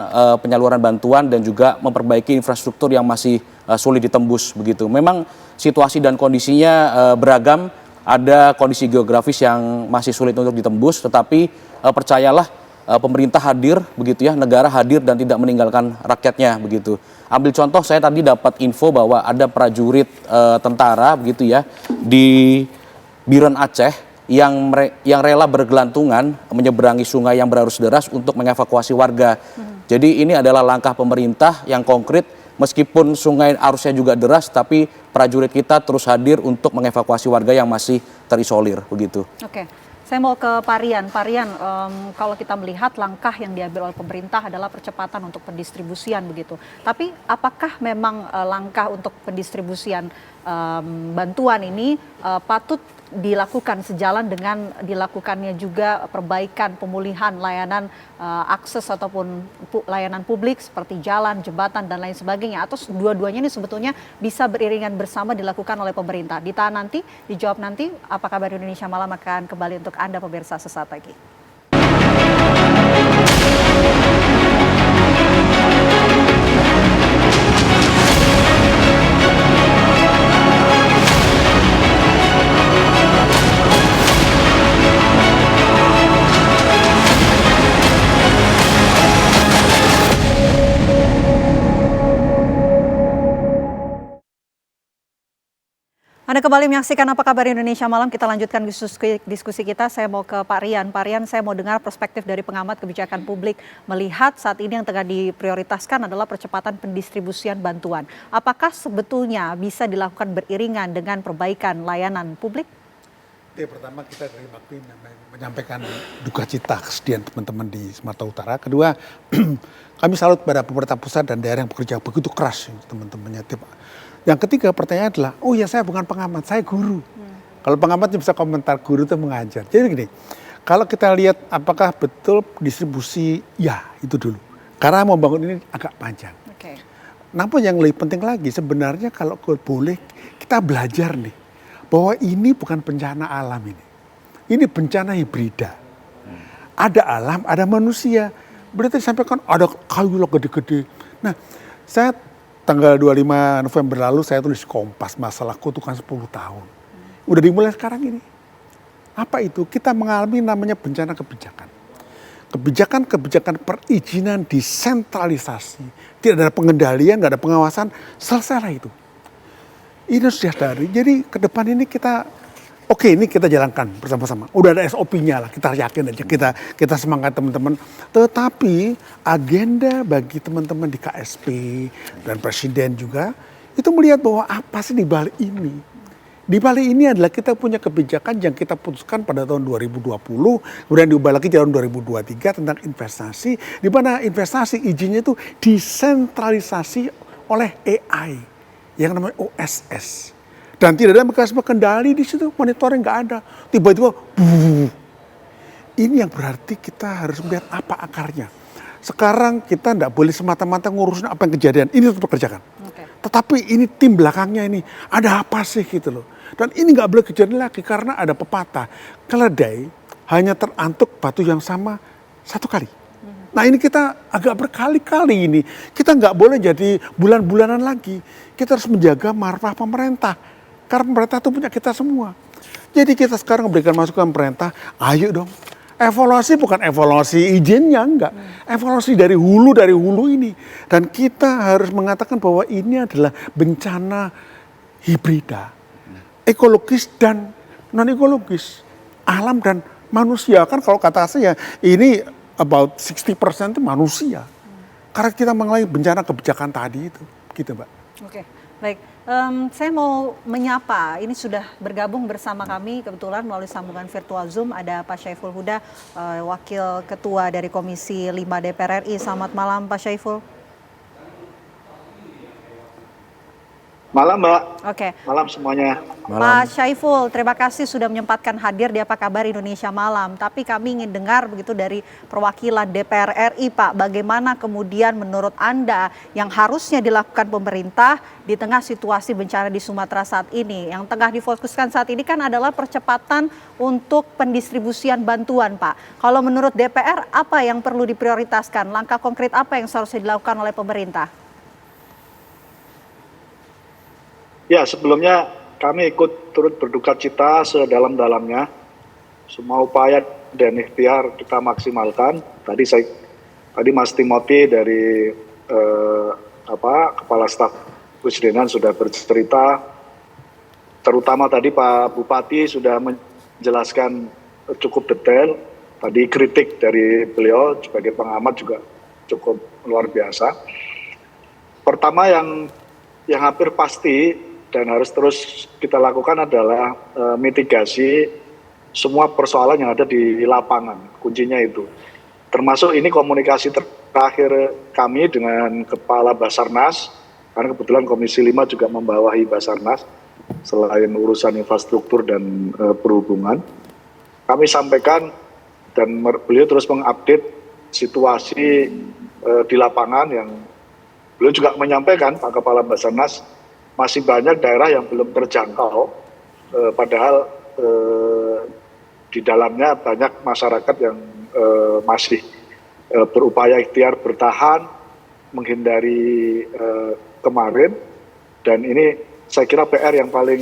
penyaluran bantuan dan juga memperbaiki infrastruktur yang masih sulit ditembus begitu. Memang situasi dan kondisinya beragam, ada kondisi geografis yang masih sulit untuk ditembus, tetapi percayalah pemerintah hadir begitu ya, negara hadir dan tidak meninggalkan rakyatnya begitu. Ambil contoh, saya tadi dapat info bahwa ada prajurit tentara begitu ya di Biren Aceh yang rela bergelantungan menyeberangi sungai yang berarus deras untuk mengevakuasi warga. Jadi ini adalah langkah pemerintah yang konkret, meskipun sungai arusnya juga deras, tapi prajurit kita terus hadir untuk mengevakuasi warga yang masih terisolir begitu. Oke. Saya mau ke Pak Rian. Pak Rian, kalau kita melihat langkah yang diambil oleh pemerintah adalah percepatan untuk pendistribusian begitu. Tapi apakah memang langkah untuk pendistribusian bantuan ini patut dilakukan sejalan dengan dilakukannya juga perbaikan pemulihan layanan akses ataupun layanan publik seperti jalan, jembatan dan lain sebagainya, atau dua-duanya ini sebetulnya bisa beriringan bersama dilakukan oleh pemerintah? Ditahan nanti, dijawab nanti. Apa Kabar Indonesia Malam akan kembali untuk Anda pemirsa sesaat lagi. Anda kembali menyaksikan Apa Kabar Indonesia Malam. Kita lanjutkan diskusi kita. Saya mau ke Pak Rian. Pak Rian, saya mau dengar perspektif dari pengamat kebijakan publik melihat saat ini yang tengah diprioritaskan adalah percepatan pendistribusian bantuan. Apakah sebetulnya bisa dilakukan beriringan dengan perbaikan layanan publik? Pertama, kita dari Bakti menyampaikan duka cita kesedihan teman-teman di Sumatera Utara. Kedua, kami salut pada pemerintah pusat dan daerah yang bekerja begitu keras teman-temannya. Yang ketiga, pertanyaan adalah, oh ya saya bukan pengamat, saya guru. Kalau pengamat bisa komentar, guru itu mengajar. Jadi gini, kalau kita lihat apakah betul distribusi, ya itu dulu. Karena mau bangun ini agak panjang. Namun yang lebih penting lagi, sebenarnya kalau boleh kita belajar nih, bahwa ini bukan bencana alam ini. Ini bencana hibrida. Ada alam, ada manusia. Berarti disampaikan ada kayu lo gede-gede. Nah, saya tanggal 25 November lalu saya tulis Kompas masalah kutukan 10 tahun. Udah dimulai sekarang ini. Apa itu? Kita mengalami namanya bencana kebijakan. Kebijakan perizinan desentralisasi. Tidak ada pengendalian, nggak ada pengawasan, selesailah itu. Ini sudah dari. Jadi ke depan ini ini kita jalankan bersama-sama. Udah ada SOP-nya lah, kita yakin aja, kita semangat teman-teman. Tetapi agenda bagi teman-teman di KSP dan Presiden juga, itu melihat bahwa apa sih di balik ini. Di balik ini adalah kita punya kebijakan yang kita putuskan pada tahun 2020, kemudian diubah lagi di tahun 2023 tentang investasi, di mana investasi izinnya itu desentralisasi oleh AI, yang namanya OSS. Dan tidak ada mekanisme kendali di situ, monitoring nggak ada. Tiba-tiba, ini yang berarti kita harus melihat apa akarnya. Sekarang kita nggak boleh semata-mata ngurusin apa yang kejadian, ini tetap kerjakan. Tetapi ini tim belakangnya ini, ada apa sih gitu loh. Dan ini nggak boleh kejadian lagi karena ada pepatah, keledai hanya terantuk batu yang sama satu kali. Nah ini kita agak berkali-kali ini, kita nggak boleh jadi bulan-bulanan lagi. Kita harus menjaga marwah pemerintah. Karena pemerintah itu punya kita semua. Jadi kita sekarang memberikan masukan pemerintah, ayo dong. Evaluasi bukan evaluasi izinnya, enggak. Evaluasi dari hulu ini. Dan kita harus mengatakan bahwa ini adalah bencana hibrida. Ekologis dan non-ekologis. Alam dan manusia. Kan kalau kata saya, ini about 60% itu manusia. Karena kita mengalami bencana kebijakan tadi itu. Gitu Mbak. Oke, baik. Saya mau menyapa, ini sudah bergabung bersama kami kebetulan melalui sambungan virtual Zoom, ada Pak Syaiful Huda, Wakil Ketua dari Komisi 5 DPR RI. Selamat malam Pak Syaiful. Malam Mbak. Oke. Malam semuanya. Pak Syaiful, terima kasih sudah menyempatkan hadir di Apa Kabar Indonesia Malam. Tapi kami ingin dengar begitu dari perwakilan DPR RI, Pak. Bagaimana kemudian menurut Anda yang harusnya dilakukan pemerintah di tengah situasi bencana di Sumatera saat ini? Yang tengah difokuskan saat ini kan adalah percepatan untuk pendistribusian bantuan, Pak. Kalau menurut DPR, apa yang perlu diprioritaskan? Langkah konkret apa yang seharusnya dilakukan oleh pemerintah? Ya, sebelumnya kami ikut turut berduka cita sedalam-dalamnya. Semua upaya dan ikhtiar kita maksimalkan. Tadi Mas Timothy dari Kepala Staf Presidenan sudah bercerita. Terutama tadi Pak Bupati sudah menjelaskan cukup detail. Tadi kritik dari beliau sebagai pengamat juga cukup luar biasa. Pertama yang hampir pasti dan harus terus kita lakukan adalah mitigasi semua persoalan yang ada di lapangan. Kuncinya itu. Termasuk ini komunikasi terakhir kami dengan Kepala Basarnas, karena kebetulan Komisi 5 juga membawahi Basarnas, selain urusan infrastruktur dan perhubungan. Kami sampaikan dan beliau terus mengupdate situasi di lapangan yang beliau juga menyampaikan, Pak Kepala Basarnas, masih banyak daerah yang belum terjangkau, padahal di dalamnya banyak masyarakat yang masih berupaya ikhtiar bertahan, menghindari kemarin, dan ini saya kira PR yang paling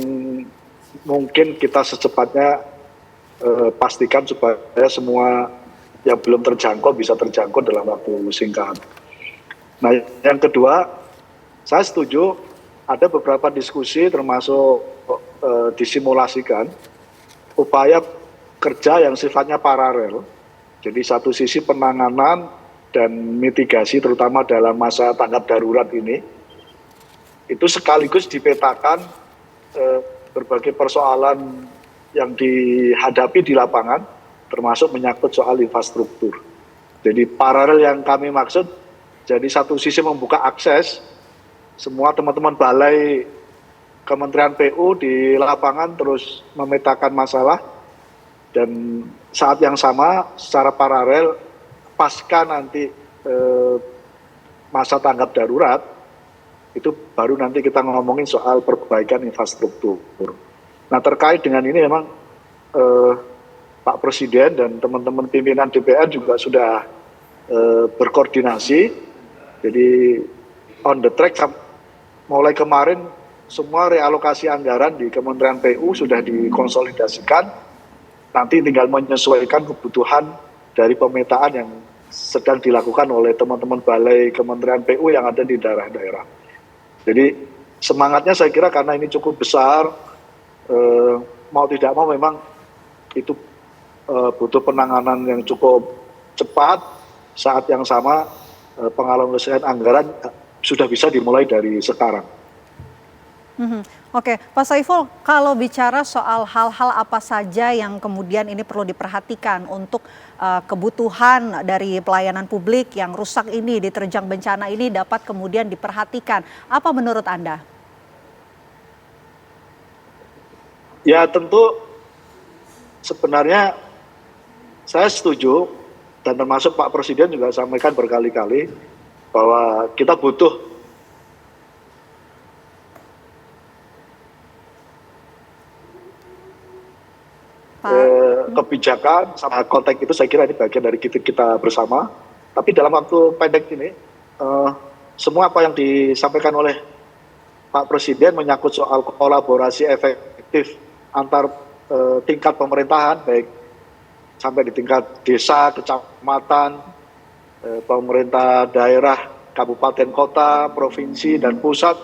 mungkin kita secepatnya pastikan supaya semua yang belum terjangkau bisa terjangkau dalam waktu singkat. Nah, yang kedua, saya setuju ada beberapa diskusi termasuk disimulasikan upaya kerja yang sifatnya paralel. Jadi satu sisi penanganan dan mitigasi terutama dalam masa tanggap darurat ini, itu sekaligus dipetakan berbagai persoalan yang dihadapi di lapangan, termasuk menyangkut soal infrastruktur. Jadi paralel yang kami maksud, jadi satu sisi membuka akses, semua teman-teman balai Kementerian PU di lapangan terus memetakan masalah, dan saat yang sama secara paralel pasca nanti masa tanggap darurat, itu baru nanti kita ngomongin soal perbaikan infrastruktur. Nah, terkait dengan ini memang Pak Presiden dan teman-teman pimpinan DPR juga sudah berkoordinasi. Jadi on the track mulai kemarin semua realokasi anggaran di Kementerian PU sudah dikonsolidasikan. Nanti tinggal menyesuaikan kebutuhan dari pemetaan yang sedang dilakukan oleh teman-teman balai Kementerian PU yang ada di daerah-daerah. Jadi semangatnya saya kira karena ini cukup besar, mau tidak mau memang itu butuh penanganan yang cukup cepat. Saat yang sama pengalokasian anggaran sudah bisa dimulai dari sekarang. Oke, Pak Syaiful, kalau bicara soal hal-hal apa saja yang kemudian ini perlu diperhatikan untuk kebutuhan dari pelayanan publik yang rusak ini, diterjang bencana ini dapat kemudian diperhatikan, apa menurut Anda? Ya tentu sebenarnya saya setuju, dan termasuk Pak Presiden juga sampaikan berkali-kali bahwa kita butuh kebijakan sama konteks itu. Saya kira ini bagian dari kita bersama. Tapi dalam waktu pendek ini, semua apa yang disampaikan oleh Pak Presiden menyangkut soal kolaborasi efektif antar tingkat pemerintahan, baik sampai di tingkat desa, kecamatan, pemerintah daerah, kabupaten, kota, provinsi, dan pusat,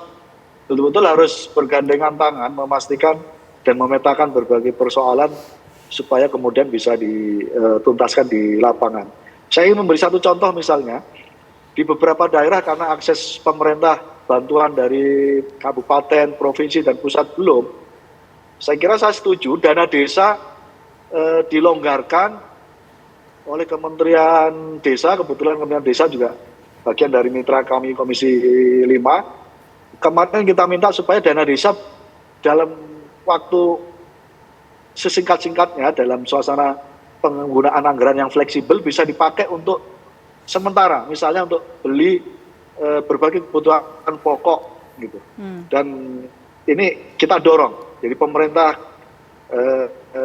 betul-betul harus bergandengan tangan memastikan dan memetakan berbagai persoalan supaya kemudian bisa dituntaskan di lapangan. Saya ingin memberi satu contoh, misalnya di beberapa daerah karena akses pemerintah bantuan dari kabupaten, provinsi, dan pusat belum, saya kira saya setuju dana desa dilonggarkan oleh Kementerian Desa. Kebetulan Kementerian Desa juga bagian dari mitra kami Komisi 5, kemarin kita minta supaya dana desa dalam waktu sesingkat-singkatnya dalam suasana penggunaan anggaran yang fleksibel bisa dipakai untuk sementara, misalnya untuk beli berbagai kebutuhan pokok gitu. Dan ini kita dorong, jadi pemerintah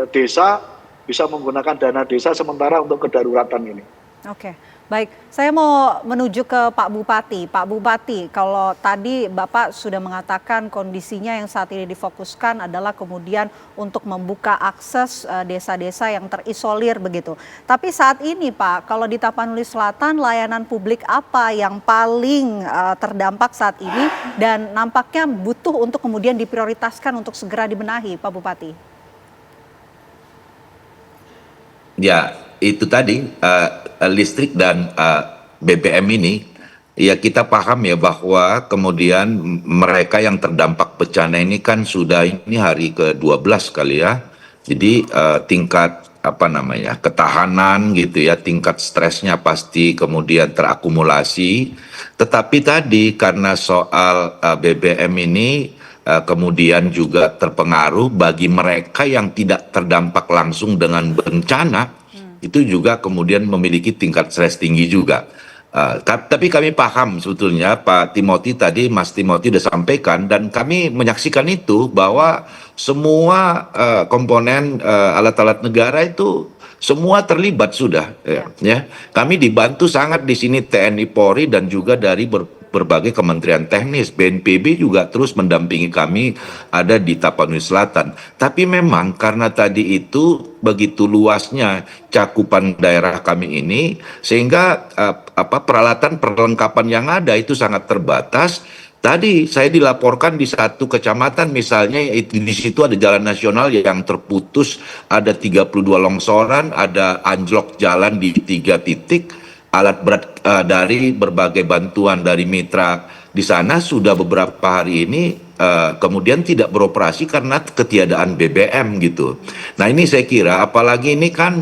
desa bisa menggunakan dana desa sementara untuk kedaruratan ini. Oke, baik. Saya mau menuju ke Pak Bupati. Pak Bupati, kalau tadi Bapak sudah mengatakan kondisinya yang saat ini difokuskan adalah kemudian untuk membuka akses desa-desa yang terisolir begitu. Tapi saat ini Pak, kalau di Tapanuli Selatan layanan publik apa yang paling terdampak saat ini dan nampaknya butuh untuk kemudian diprioritaskan untuk segera dibenahi, Pak Bupati? Ya, itu tadi listrik dan BBM ini, ya kita paham ya bahwa kemudian mereka yang terdampak bencana ini kan sudah ini hari ke-12 kali ya. Jadi tingkat ketahanan gitu ya, tingkat stresnya pasti kemudian terakumulasi. Tetapi tadi karena soal BBM ini kemudian juga terpengaruh bagi mereka yang tidak terdampak langsung dengan bencana, itu juga kemudian memiliki tingkat stres tinggi juga. Tapi kami paham sebetulnya Pak Timothy tadi, Mas Timothy sudah sampaikan, dan kami menyaksikan itu bahwa semua komponen alat-alat negara itu semua terlibat sudah. Ya. Kami dibantu sangat di sini TNI Polri dan juga dari berbagai kementerian teknis. BNPB juga terus mendampingi kami ada di Tapanuli Selatan. Tapi memang karena tadi itu begitu luasnya cakupan daerah kami ini, sehingga peralatan perlengkapan yang ada itu sangat terbatas. Tadi saya dilaporkan di satu kecamatan misalnya, di situ ada jalan nasional yang terputus, ada 32 longsoran, ada anjlok jalan di 3 titik, alat berat dari berbagai bantuan dari mitra di sana sudah beberapa hari ini kemudian tidak beroperasi karena ketiadaan BBM gitu. Nah ini saya kira, apalagi ini kan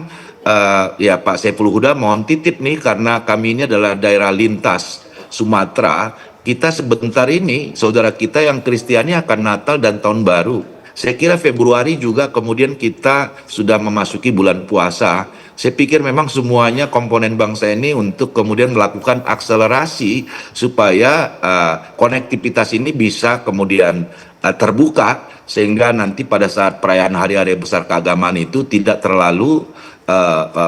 ya Pak Saiful Huda mohon titip nih, karena kami ini adalah daerah lintas Sumatera. Kita sebentar ini, saudara kita yang Kristiani akan Natal dan Tahun Baru. Saya kira Februari juga kemudian kita sudah memasuki bulan puasa. Saya pikir memang semuanya komponen bangsa ini untuk kemudian melakukan akselerasi supaya konektivitas ini bisa kemudian terbuka, sehingga nanti pada saat perayaan hari-hari besar keagamaan itu tidak terlalu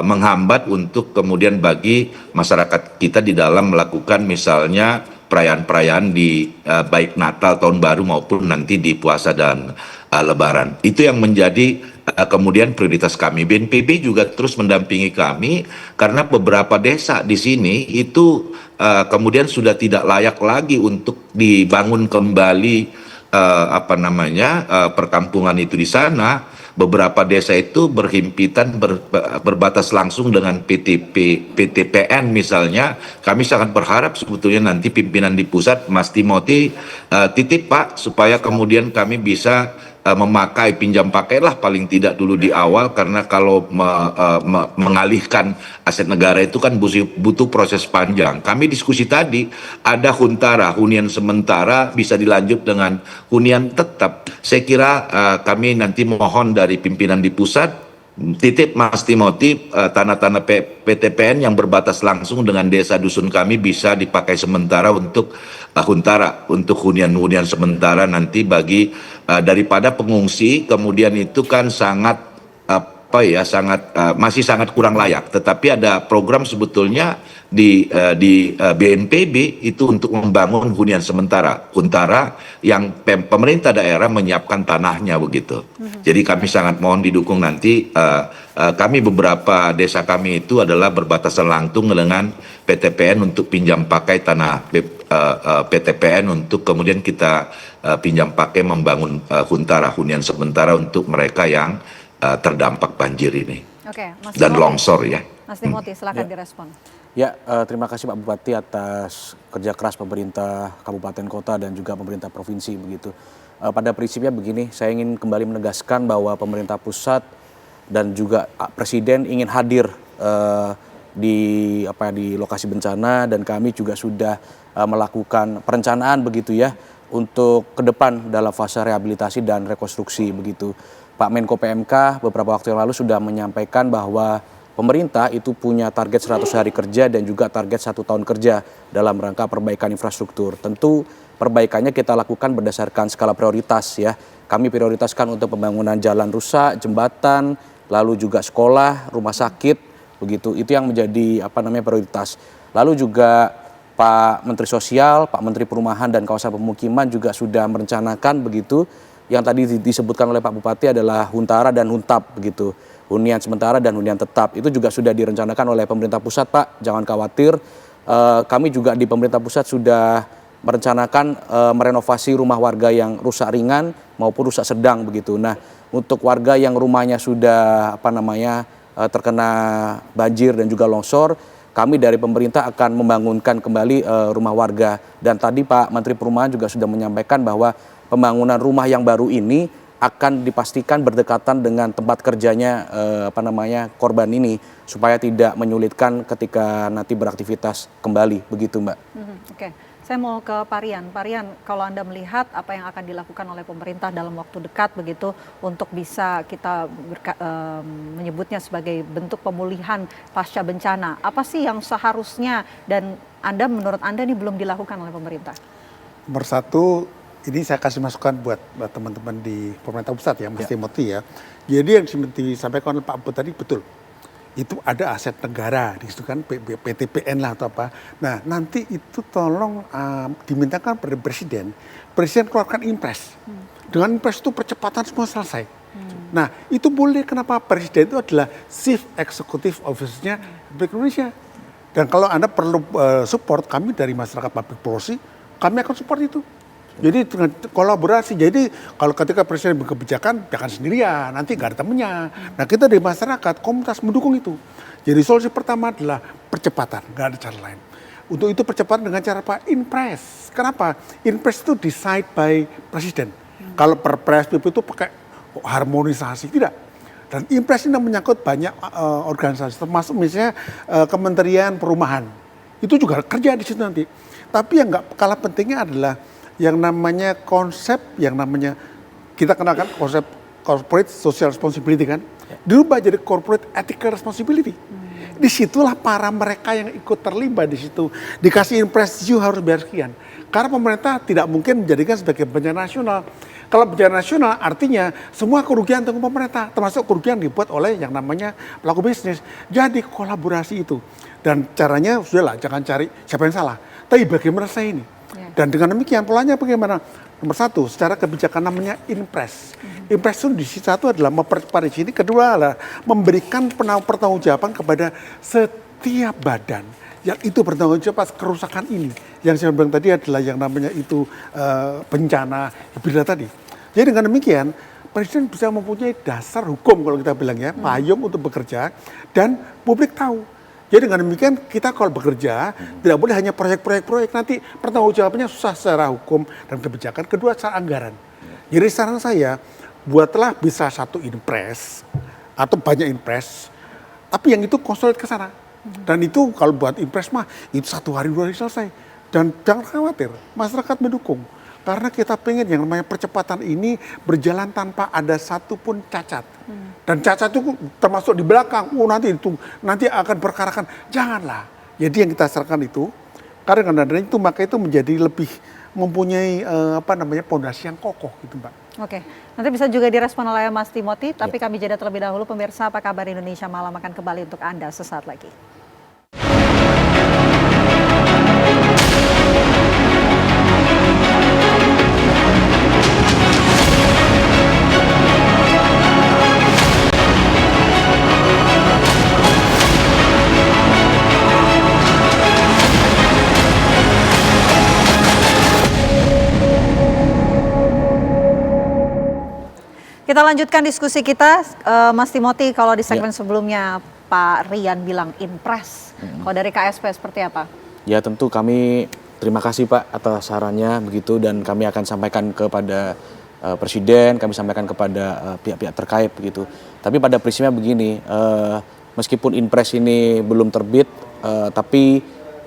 menghambat untuk kemudian bagi masyarakat kita di dalam melakukan misalnya perayaan-perayaan di baik Natal, Tahun Baru maupun nanti di puasa dan Lebaran. Itu yang menjadi kemudian prioritas kami. BNPB juga terus mendampingi kami karena beberapa desa di sini itu kemudian sudah tidak layak lagi untuk dibangun kembali perkampungan itu di sana. Beberapa desa itu berhimpitan berbatas langsung dengan PTPN misalnya. Kami sangat berharap sebetulnya nanti pimpinan di pusat, Mas Timothy, titip Pak, supaya kemudian kami bisa memakai pinjam pakailah paling tidak dulu di awal, karena kalau mengalihkan aset negara itu kan butuh proses panjang. Kami diskusi tadi, ada hunian sementara bisa dilanjut dengan hunian tetap. Saya kira kami nanti mohon dari pimpinan di pusat, titip Mas Timothy, tanah-tanah PTPN yang berbatas langsung dengan desa dusun kami bisa dipakai sementara untuk huntara, untuk hunian-hunian sementara nanti bagi daripada pengungsi, kemudian itu kan sangat masih sangat kurang layak. Tetapi ada program sebetulnya di BNPB itu untuk membangun hunian sementara, huntara yang pemerintah daerah menyiapkan tanahnya begitu. Jadi kami sangat mohon didukung nanti. Kami beberapa desa kami itu adalah berbatasan langsung dengan PTPN untuk pinjam pakai tanah PTPN untuk kemudian kita pinjam pakai membangun huntara, hunian sementara untuk mereka yang terdampak banjir ini. Oke, Mas dan Timothy. longsor ya. Mas Timothy, silakan direspon. Ya, terima kasih Pak Bupati atas kerja keras pemerintah kabupaten kota dan juga pemerintah provinsi begitu. Pada prinsipnya begini, saya ingin kembali menegaskan bahwa pemerintah pusat dan juga Presiden ingin hadir di lokasi bencana, dan kami juga sudah melakukan perencanaan begitu ya untuk ke depan dalam fase rehabilitasi dan rekonstruksi begitu. Pak Menko PMK beberapa waktu yang lalu sudah menyampaikan bahwa pemerintah itu punya target 100 hari kerja dan juga target 1 tahun kerja dalam rangka perbaikan infrastruktur. Tentu perbaikannya kita lakukan berdasarkan skala prioritas ya. Kami prioritaskan untuk pembangunan jalan rusak, jembatan, lalu juga sekolah, rumah sakit, begitu. Itu yang menjadi prioritas. Lalu juga Pak Menteri Sosial, Pak Menteri Perumahan dan Kawasan Pemukiman juga sudah merencanakan begitu. Yang tadi disebutkan oleh Pak Bupati adalah Huntara dan Huntap begitu. Hunian sementara dan hunian tetap. Itu juga sudah direncanakan oleh pemerintah pusat, Pak. Jangan khawatir. Kami juga di pemerintah pusat sudah merencanakan merenovasi rumah warga yang rusak ringan maupun rusak sedang begitu. Nah, untuk warga yang rumahnya sudah terkena banjir dan juga longsor, kami dari pemerintah akan membangunkan kembali rumah warga. Dan tadi Pak Menteri Perumahan juga sudah menyampaikan bahwa pembangunan rumah yang baru ini akan dipastikan berdekatan dengan tempat kerjanya korban ini supaya tidak menyulitkan ketika nanti beraktivitas kembali begitu, Mbak. Oke. Saya mau ke Pak Rian. Pak Rian, kalau Anda melihat apa yang akan dilakukan oleh pemerintah dalam waktu dekat begitu untuk bisa kita menyebutnya sebagai bentuk pemulihan pasca bencana, apa sih yang seharusnya dan menurut Anda ini belum dilakukan oleh pemerintah? Nomor satu, ini saya kasih masukan buat teman-teman di pemerintah pusat ya, Mas Timothy ya. Jadi yang disampaikan oleh Pak Bupati tadi betul. Itu ada aset negara di situ kan, PTPN lah atau apa. Nah, nanti itu tolong dimintakan pada presiden keluarkan impres. Dengan impres itu percepatan semua selesai. Nah, itu boleh, kenapa? Presiden itu adalah Chief Executive Officer-nya Republik Indonesia. Dan kalau Anda perlu support, kami dari masyarakat public policy, kami akan support itu. Jadi dengan kolaborasi, jadi kalau ketika presiden berkebijakan, jangan sendirian, nanti nggak ada temennya. Nah, kita dari masyarakat, komunitas mendukung itu. Jadi solusi pertama adalah percepatan, nggak ada cara lain. Untuk itu percepatan dengan cara apa? Impres. Kenapa? Impres itu decide by presiden. Kalau perpres itu pakai harmonisasi, tidak. Dan impres ini menyangkut banyak organisasi, termasuk misalnya Kementerian Perumahan. Itu juga kerja di situ nanti. Tapi yang nggak kalah pentingnya adalah yang namanya konsep, yang namanya kita kenalkan konsep corporate social responsibility kan, dirubah jadi corporate ethical responsibility. Disitulah para mereka yang ikut terlibat di situ dikasih impres, you harus bayar sekian. Karena pemerintah tidak mungkin menjadikan sebagai bencana nasional. Kalau bencana nasional artinya semua kerugian tanggung pemerintah, termasuk kerugian dibuat oleh yang namanya pelaku bisnis. Jadi kolaborasi itu. Dan caranya sudahlah, jangan cari siapa yang salah, tapi bagaimana saya ini. Dan dengan demikian polanya bagaimana? Nomor satu, secara kebijakan namanya impres. Impres itu di satu adalah mempercepat di sini, kedua adalah memberikan pertanggungjawaban kepada setiap badan yang itu bertanggung jawab atas kerusakan ini. Yang saya bilang tadi adalah yang namanya itu bencana hibrida tadi. Jadi dengan demikian presiden bisa mempunyai dasar hukum kalau kita bilang ya, payung untuk bekerja dan publik tahu. Jadi dengan demikian kita kalau bekerja tidak boleh hanya proyek-proyek, nanti pertanggungjawabannya susah secara hukum dan kebijakan. Kedua secara anggaran. Jadi saran saya, buatlah bisa satu impres atau banyak impres, tapi yang itu konsolid ke sana. Dan itu kalau buat impres mah itu 1 hari 2 hari selesai. Dan jangan khawatir, masyarakat mendukung. Karena kita pengen yang namanya percepatan ini berjalan tanpa ada satupun cacat. Dan cacat itu termasuk di belakang, nanti akan perkarakan. Janganlah. Jadi yang kita sarankan itu, karena dengan adanya itu maka itu menjadi lebih mempunyai pondasi yang kokoh gitu, Mbak. Oke, nanti bisa juga direspon oleh Mas Timothy, tapi kami jeda terlebih dahulu. Pemirsa, apa kabar Indonesia Malam akan kembali untuk Anda sesaat lagi. Kita lanjutkan diskusi kita, Mas Timothy. Kalau di segmen sebelumnya Pak Rian bilang impres, kalau dari KSP seperti apa? Ya tentu kami terima kasih Pak atas sarannya begitu, dan kami akan sampaikan kepada Presiden, kami sampaikan kepada pihak-pihak terkait begitu. Tapi pada prinsipnya begini, meskipun impres ini belum terbit, tapi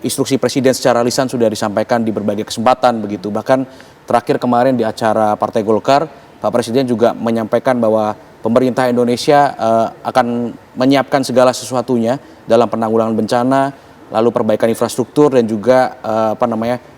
instruksi Presiden secara lisan sudah disampaikan di berbagai kesempatan begitu. Bahkan terakhir kemarin di acara Partai Golkar, Pak Presiden juga menyampaikan bahwa pemerintah Indonesia akan menyiapkan segala sesuatunya dalam penanggulangan bencana, lalu perbaikan infrastruktur dan juga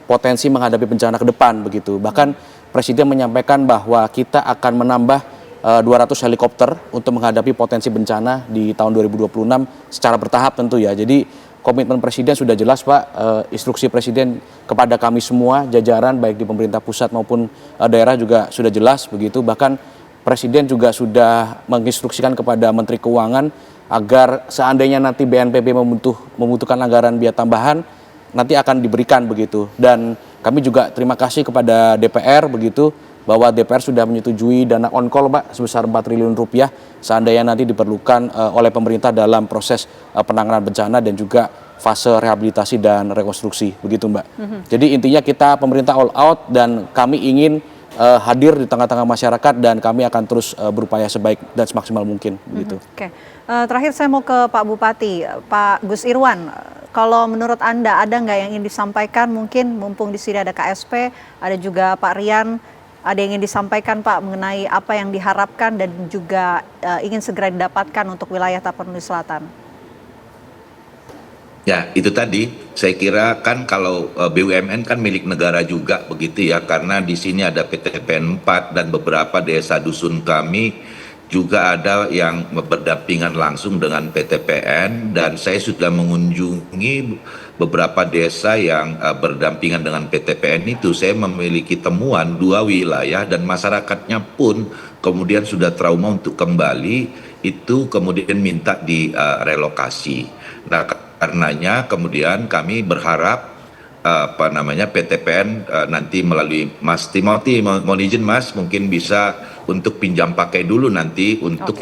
potensi menghadapi bencana ke depan begitu. Bahkan Presiden menyampaikan bahwa kita akan menambah 200 helikopter untuk menghadapi potensi bencana di tahun 2026 secara bertahap tentu ya. Jadi komitmen Presiden sudah jelas Pak, instruksi Presiden kepada kami semua jajaran baik di pemerintah pusat maupun daerah juga sudah jelas begitu. Bahkan Presiden juga sudah menginstruksikan kepada Menteri Keuangan agar seandainya nanti BNPB membutuhkan anggaran biaya tambahan nanti akan diberikan begitu. Dan kami juga terima kasih kepada DPR begitu, bahwa DPR sudah menyetujui dana on-call Pak sebesar 4 triliun rupiah seandainya nanti diperlukan oleh pemerintah dalam proses penanganan bencana dan juga fase rehabilitasi dan rekonstruksi begitu Mbak. Jadi intinya kita pemerintah all out dan kami ingin hadir di tengah-tengah masyarakat dan kami akan terus berupaya sebaik dan semaksimal mungkin begitu. Oke. Terakhir saya mau ke Pak Bupati, Pak Gus Irwan. Kalau menurut Anda ada nggak yang ingin disampaikan, mungkin mumpung di sini ada KSP, ada juga Pak Rian, ada yang ingin disampaikan Pak mengenai apa yang diharapkan dan juga ingin segera didapatkan untuk wilayah Tapanuli Selatan? Ya, itu tadi saya kira kan kalau BUMN kan milik negara juga begitu ya, karena di sini ada PTPN 4 dan beberapa desa dusun kami juga ada yang berdampingan langsung dengan PTPN, dan saya sudah mengunjungi beberapa desa yang berdampingan dengan PTPN itu. Saya memiliki temuan 2 wilayah dan masyarakatnya pun kemudian sudah trauma untuk kembali, itu kemudian minta direlokasi. Nah, karenanya kemudian kami berharap PTPN nanti melalui Mas Timothy, mohon izin Mas, mungkin bisa untuk pinjam pakai dulu nanti untuk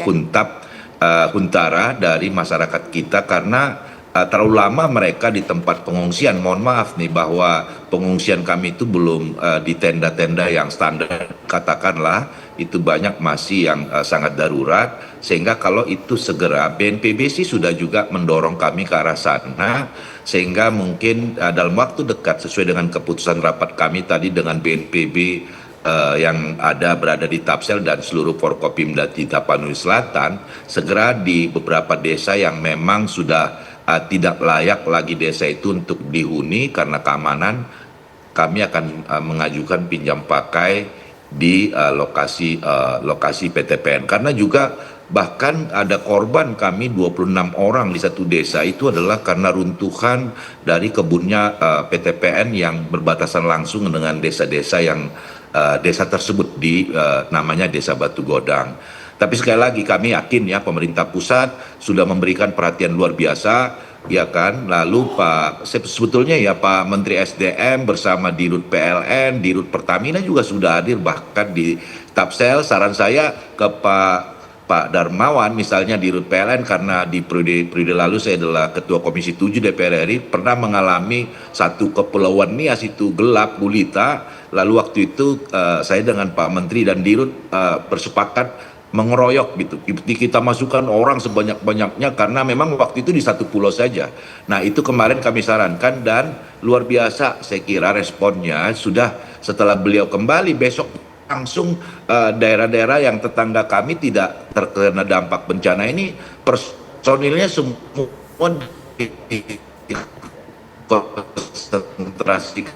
huntara dari masyarakat kita, karena terlalu lama mereka di tempat pengungsian. Mohon maaf nih bahwa pengungsian kami itu belum di tenda-tenda yang standar, katakanlah itu banyak masih yang sangat darurat, sehingga kalau itu segera BNPB sih sudah juga mendorong kami ke arah sana, sehingga mungkin dalam waktu dekat sesuai dengan keputusan rapat kami tadi dengan BNPB yang berada di Tapsel dan seluruh Forkopimda di Tapanuli Selatan, segera di beberapa desa yang memang sudah tidak layak lagi desa itu untuk dihuni karena keamanan, kami akan mengajukan pinjam pakai di lokasi PTPN. Karena juga bahkan ada korban kami 26 orang di satu desa itu adalah karena runtuhan dari kebunnya PTPN yang berbatasan langsung dengan desa-desa yang desa tersebut di namanya Desa Batu Godang. Tapi sekali lagi kami yakin ya pemerintah pusat sudah memberikan perhatian luar biasa, ya kan. Lalu sebetulnya ya Pak Menteri SDM bersama Dirut PLN, Dirut Pertamina juga sudah hadir bahkan di Tapsel. Saran saya ke Pak Darmawan misalnya Dirut PLN, karena di periode lalu saya adalah Ketua Komisi 7 DPR RI, pernah mengalami satu kepulauan Nias itu gelap gulita. Lalu waktu itu saya dengan Pak Menteri dan Dirut bersepakat mengeroyok gitu. Kita masukkan orang sebanyak-banyaknya karena memang waktu itu di satu pulau saja. Nah, itu kemarin kami sarankan dan luar biasa saya kira responnya sudah setelah beliau kembali besok langsung daerah-daerah yang tetangga kami tidak terkena dampak bencana ini personilnya semua dikonsentrasikan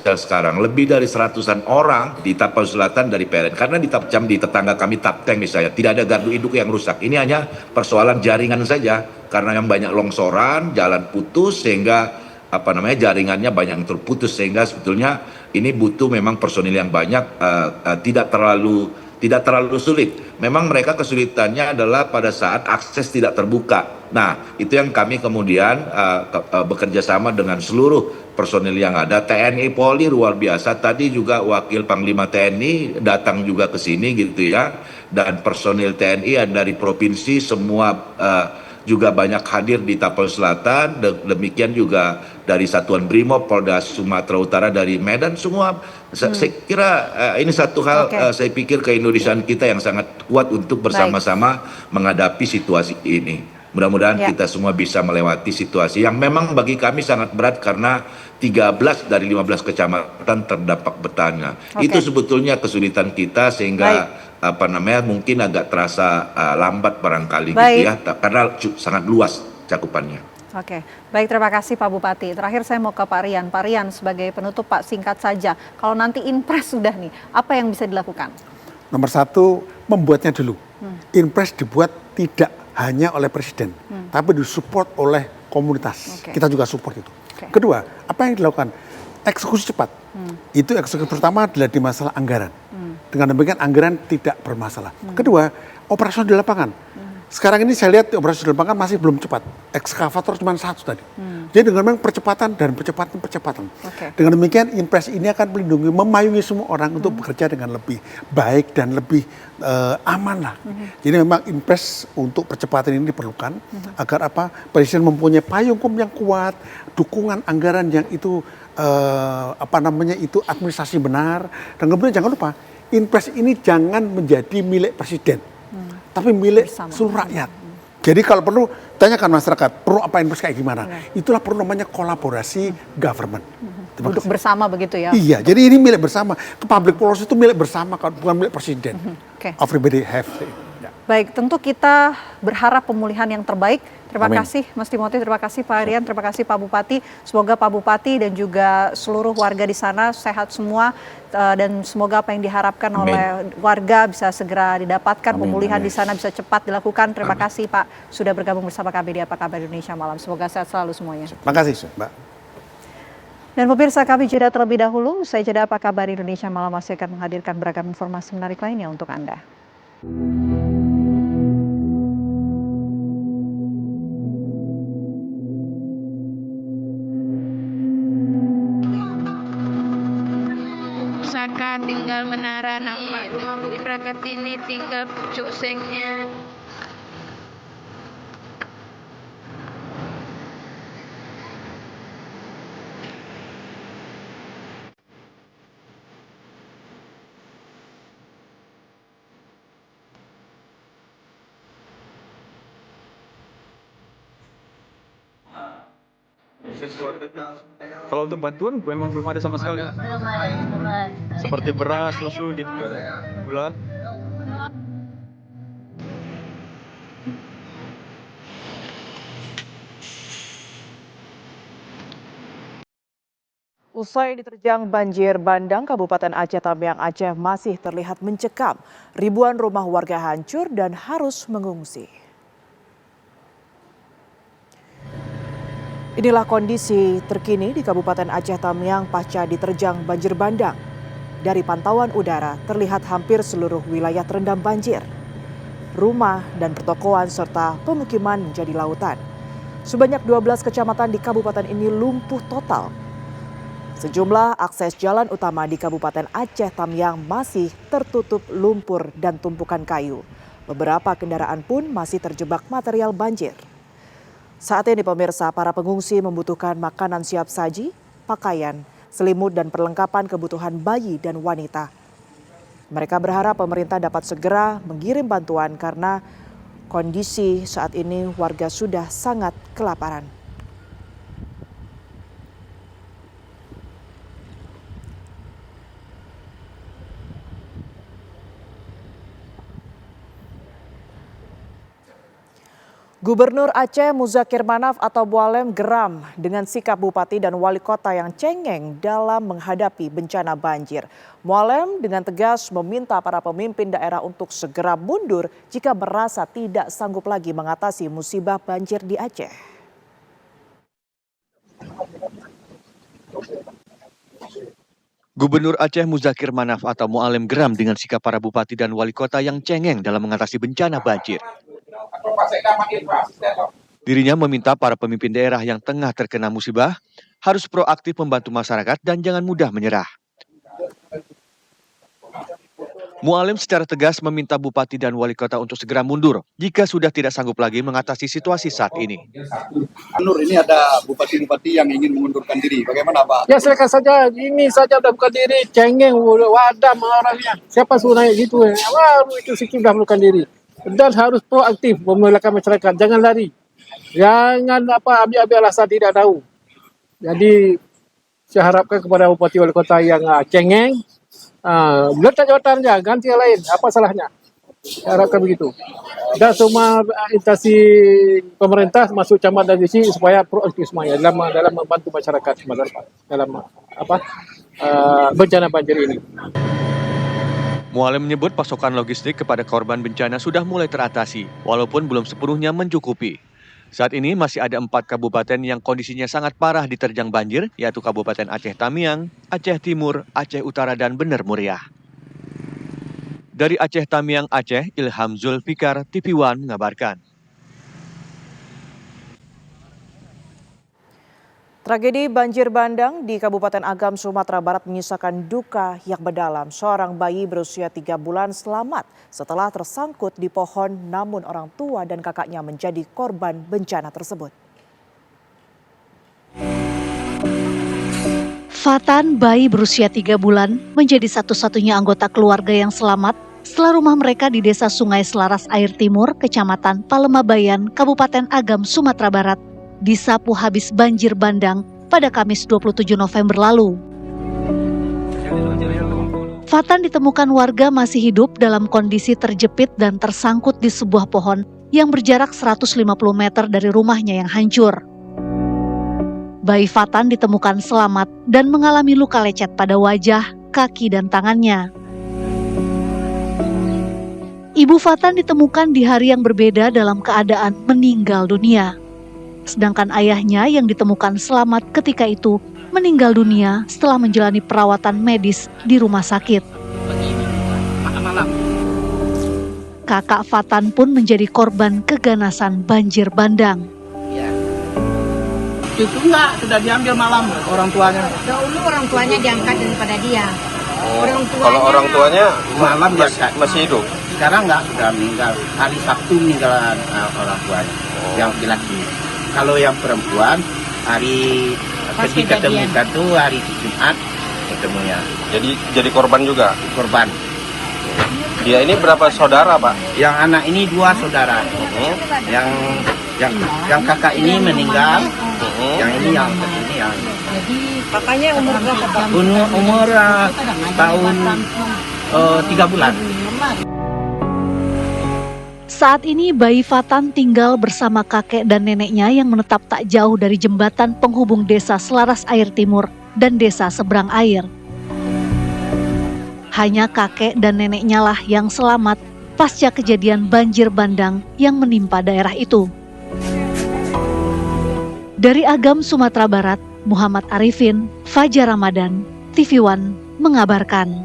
sekarang lebih dari 100-an orang di Tapanuli Selatan dari PLN, karena di tetangga kami Tapteng misalnya tidak ada gardu induk yang rusak. Ini hanya persoalan jaringan saja karena yang banyak longsoran, jalan putus sehingga jaringannya banyak yang terputus, sehingga sebetulnya ini butuh memang personil yang banyak, tidak terlalu sulit. Memang mereka kesulitannya adalah pada saat akses tidak terbuka. Nah, itu yang kami kemudian bekerja sama dengan seluruh personil yang ada. TNI Polri luar biasa. Tadi juga Wakil Panglima TNI datang juga ke sini gitu ya. Dan personil TNI dari provinsi semua juga banyak hadir di Tapanuli Selatan. Demikian juga dari Satuan Brimob, Polda Sumatera Utara, dari Medan, semua. Saya kira ini satu hal, saya pikir keindonesiaan kita yang sangat kuat untuk bersama-sama menghadapi situasi ini. Mudah-mudahan Ya. kita semua bisa melewati situasi yang memang bagi kami sangat berat karena 13 dari 15 kecamatan terdampak betanya. Oke. Itu sebetulnya kesulitan kita sehingga mungkin agak terasa lambat barangkali gitu Baik. ya, karena sangat luas cakupannya. Oke, baik, terima kasih Pak Bupati. Terakhir saya mau ke Pak Rian. Pak Rian, sebagai penutup Pak, singkat saja. Kalau nanti Inpres sudah nih, apa yang bisa dilakukan? Nomor satu, membuatnya dulu. Inpres dibuat tidak hanya oleh presiden, tapi disupport oleh komunitas. Oke. Kita juga support itu. Oke. Kedua, apa yang dilakukan? Eksekusi cepat. Itu eksekusi pertama adalah di masalah anggaran. Dengan demikian anggaran tidak bermasalah. Kedua, operasional di lapangan. Sekarang ini saya lihat operasi di lapangan masih belum cepat. Ekskavator cuma satu tadi. Jadi dengan memang percepatan. Oke. Dengan demikian Inpres ini akan melindungi, memayungi semua orang untuk bekerja dengan lebih baik dan lebih aman lah. Jadi memang Inpres untuk percepatan ini diperlukan agar apa? Presiden mempunyai payung hukum yang kuat, dukungan anggaran yang itu itu administrasi benar. Dan kemudian jangan lupa Inpres ini jangan menjadi milik presiden, tapi milik seluruh rakyat. Jadi kalau perlu tanyakan masyarakat, perlu apa Inpres kayak gimana? Itulah perlu namanya kolaborasi government. Duduk bersama begitu ya? Iya, jadi ini milik bersama. Public policy itu milik bersama, bukan milik presiden. Oke. Everybody have. Baik, tentu kita berharap pemulihan yang terbaik. Terima Amin. kasih Mas Timothy, terima kasih Pak Rian, terima kasih Pak Bupati. Semoga Pak Bupati dan juga seluruh warga di sana sehat semua dan semoga apa yang diharapkan oleh warga bisa segera didapatkan, pemulihan di sana bisa cepat dilakukan. Terima kasih Pak sudah bergabung bersama kami di Apa Kabar Indonesia Malam. Semoga sehat selalu semuanya. Terima kasih, Mbak. Dan pemirsa, kami jeda terlebih dahulu. Saya jeda Apa Kabar Indonesia Malam masih akan menghadirkan beragam informasi menarik lainnya untuk Anda. Saka tinggal menara nampak di braket ini tinggal pucuk sengnya. Kalau untuk bantuan memang belum ada sama sekali. Seperti beras, susu gitu. Bulan. Usai diterjang banjir bandang, Kabupaten Aceh Tamiang Aceh masih terlihat mencekam. Ribuan rumah warga hancur dan harus mengungsi. Inilah kondisi terkini di Kabupaten Aceh Tamiang pasca diterjang banjir bandang. Dari pantauan udara, terlihat hampir seluruh wilayah terendam banjir. Rumah dan pertokoan serta pemukiman menjadi lautan. Sebanyak 12 kecamatan di kabupaten ini lumpuh total. Sejumlah akses jalan utama di Kabupaten Aceh Tamiang masih tertutup lumpur dan tumpukan kayu. Beberapa kendaraan pun masih terjebak material banjir. Saat ini pemirsa, para pengungsi membutuhkan makanan siap saji, pakaian, selimut dan perlengkapan kebutuhan bayi dan wanita. Mereka berharap pemerintah dapat segera mengirim bantuan karena kondisi saat ini warga sudah sangat kelaparan. Gubernur Aceh Muzakir Manaf atau Mualem geram dengan sikap bupati dan wali kota yang cengeng dalam menghadapi bencana banjir. Mualem dengan tegas meminta para pemimpin daerah untuk segera mundur jika merasa tidak sanggup lagi mengatasi musibah banjir di Aceh. Gubernur Aceh Muzakir Manaf atau Mualem geram dengan sikap para bupati dan wali kota yang cengeng dalam mengatasi bencana banjir. Dirinya meminta para pemimpin daerah yang tengah terkena musibah harus proaktif membantu masyarakat dan jangan mudah menyerah. Mualem secara tegas meminta bupati dan wali kota untuk segera mundur jika sudah tidak sanggup lagi mengatasi situasi saat ini. Nur, ini ada bupati-bupati yang ingin mengundurkan diri. Bagaimana Pak? Ya silakan saja, ini saja udah bukan diri, cengeng, wadam orangnya. Siapa suruh naik gitu ya? Wah, itu sikit udah bukan diri. Dan harus proaktif memulakan masyarakat, jangan lari. Jangan ambil-ambil alasan tidak tahu. Jadi saya harapkan kepada Bupati Wali Kota yang cengeng, letak jabatannya, ganti yang lain, apa salahnya? Saya harapkan begitu. Dan semua instansi pemerintah masuk camat dan disi supaya proaktif semuanya dalam membantu masyarakat dalam bencana banjir ini. Mualim menyebut pasokan logistik kepada korban bencana sudah mulai teratasi, walaupun belum sepenuhnya mencukupi. Saat ini masih ada 4 kabupaten yang kondisinya sangat parah diterjang banjir, yaitu Kabupaten Aceh Tamiang, Aceh Timur, Aceh Utara, dan Bener Muriah. Dari Aceh Tamiang, Aceh, Ilham Zulfikar, TV One mengabarkan. Tragedi banjir bandang di Kabupaten Agam, Sumatera Barat menyisakan duka yang mendalam. Seorang bayi berusia 3 bulan selamat setelah tersangkut di pohon, namun orang tua dan kakaknya menjadi korban bencana tersebut. Fatan, bayi berusia 3 bulan, menjadi satu-satunya anggota keluarga yang selamat setelah rumah mereka di Desa Sungai Selaras Air Timur, Kecamatan Palemabayan, Kabupaten Agam, Sumatera Barat, disapu habis banjir bandang pada Kamis 27 November lalu. Fatan ditemukan warga masih hidup dalam kondisi terjepit dan tersangkut di sebuah pohon yang berjarak 150 meter dari rumahnya yang hancur. Bayi Fatan ditemukan selamat dan mengalami luka lecet pada wajah, kaki, dan tangannya. Ibu Fatan ditemukan di hari yang berbeda dalam keadaan meninggal dunia. Sedangkan ayahnya yang ditemukan selamat ketika itu meninggal dunia setelah menjalani perawatan medis di rumah sakit. Kakak Fatan pun menjadi korban keganasan banjir bandang. Itu enggak, sudah diambil malam orang tuanya. Dahulu orang tuanya diangkat daripada dia. Kalau orang tuanya malam masih hidup? Sekarang enggak, sudah meninggal. Hari Sabtu meninggal orang tuanya, yang laki-laki. Kalau yang perempuan, hari ketika temukan tuh hari Jumat ketemunya. Jadi korban juga? Korban. Dia ini berapa saudara, Pak? Yang anak ini 2 saudara. Yang kakak ini meninggal. Yang ini yang Jadi kakaknya umur berapa, Pak? Umur tahun 3 bulan. Saat ini bayi Fatan tinggal bersama kakek dan neneknya yang menetap tak jauh dari jembatan penghubung Desa Selaras Air Timur dan Desa Seberang Air. Hanya kakek dan neneknya lah yang selamat pasca kejadian banjir bandang yang menimpa daerah itu. Dari Agam, Sumatera Barat, Muhammad Arifin, Fajar Ramadan, TV One mengabarkan.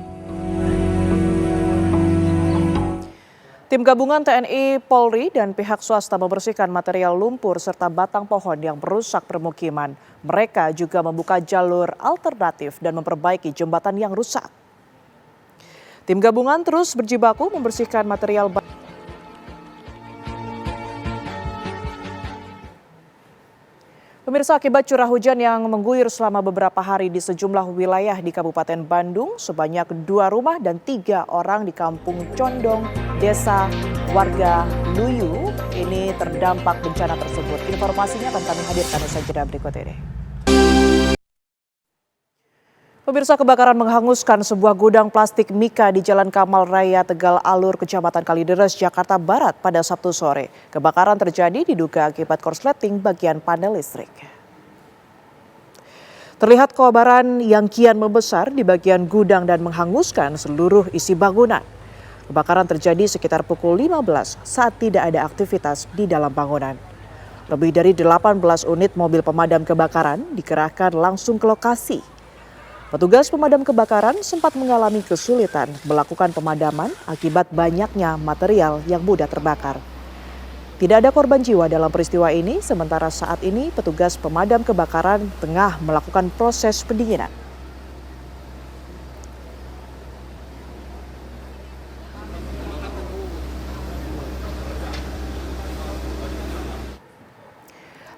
Tim gabungan TNI, Polri, dan pihak swasta membersihkan material lumpur serta batang pohon yang merusak permukiman. Mereka juga membuka jalur alternatif dan memperbaiki jembatan yang rusak. Tim gabungan terus berjibaku membersihkan material. Pemirsa, akibat curah hujan yang mengguyur selama beberapa hari di sejumlah wilayah di Kabupaten Bandung, sebanyak 2 rumah dan 3 orang di Kampung Condong, Desa Warga Luyu ini terdampak bencana tersebut. Informasinya akan kami hadirkan usai jeda berikut ini. Pemirsa, kebakaran menghanguskan sebuah gudang plastik Mika di Jalan Kamal Raya Tegal Alur, Kecamatan Kalideres, Jakarta Barat pada Sabtu sore. Kebakaran terjadi diduga akibat korsleting bagian panel listrik. Terlihat kobaran yang kian membesar di bagian gudang dan menghanguskan seluruh isi bangunan. Kebakaran terjadi sekitar pukul 15 saat tidak ada aktivitas di dalam bangunan. Lebih dari 18 unit mobil pemadam kebakaran dikerahkan langsung ke lokasi. Petugas pemadam kebakaran sempat mengalami kesulitan melakukan pemadaman akibat banyaknya material yang mudah terbakar. Tidak ada korban jiwa dalam peristiwa ini, sementara saat ini petugas pemadam kebakaran tengah melakukan proses pendinginan.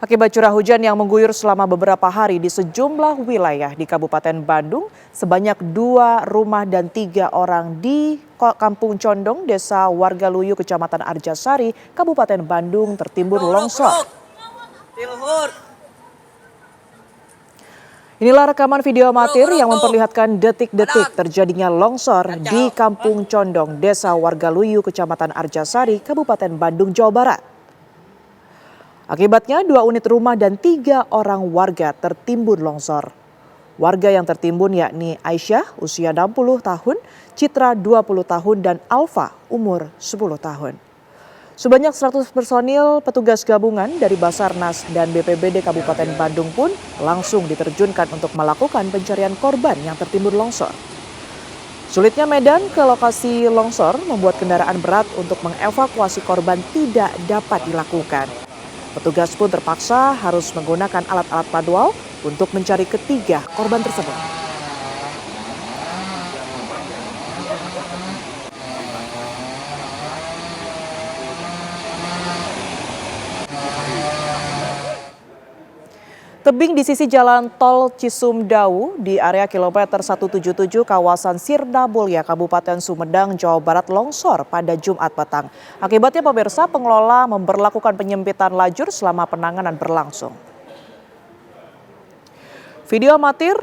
Akibat curah hujan yang mengguyur selama beberapa hari di sejumlah wilayah di Kabupaten Bandung, sebanyak 2 rumah dan 3 orang di Kampung Condong, Desa Warga Luyu, Kecamatan Arjasari, Kabupaten Bandung tertimbun longsor. Inilah rekaman video amatir yang memperlihatkan detik-detik terjadinya longsor di Kampung Condong, Desa Wargaluyu, Kecamatan Arjasari, Kabupaten Bandung, Jawa Barat. Akibatnya 2 unit rumah dan 3 orang warga tertimbun longsor. Warga yang tertimbun yakni Aisyah usia 60 tahun, Citra 20 tahun, dan Alfa umur 10 tahun. Sebanyak 100 personil petugas gabungan dari Basarnas dan BPBD Kabupaten Bandung pun langsung diterjunkan untuk melakukan pencarian korban yang tertimbun longsor. Sulitnya medan ke lokasi longsor membuat kendaraan berat untuk mengevakuasi korban tidak dapat dilakukan. Petugas pun terpaksa harus menggunakan alat-alat manual untuk mencari ketiga korban tersebut. Tebing di sisi jalan tol Cisumdawu di area kilometer 177 kawasan Sirdabulya, Kabupaten Sumedang, Jawa Barat longsor pada Jumat petang. Akibatnya pemirsa, pengelola memberlakukan penyempitan lajur selama penanganan berlangsung. Video amatir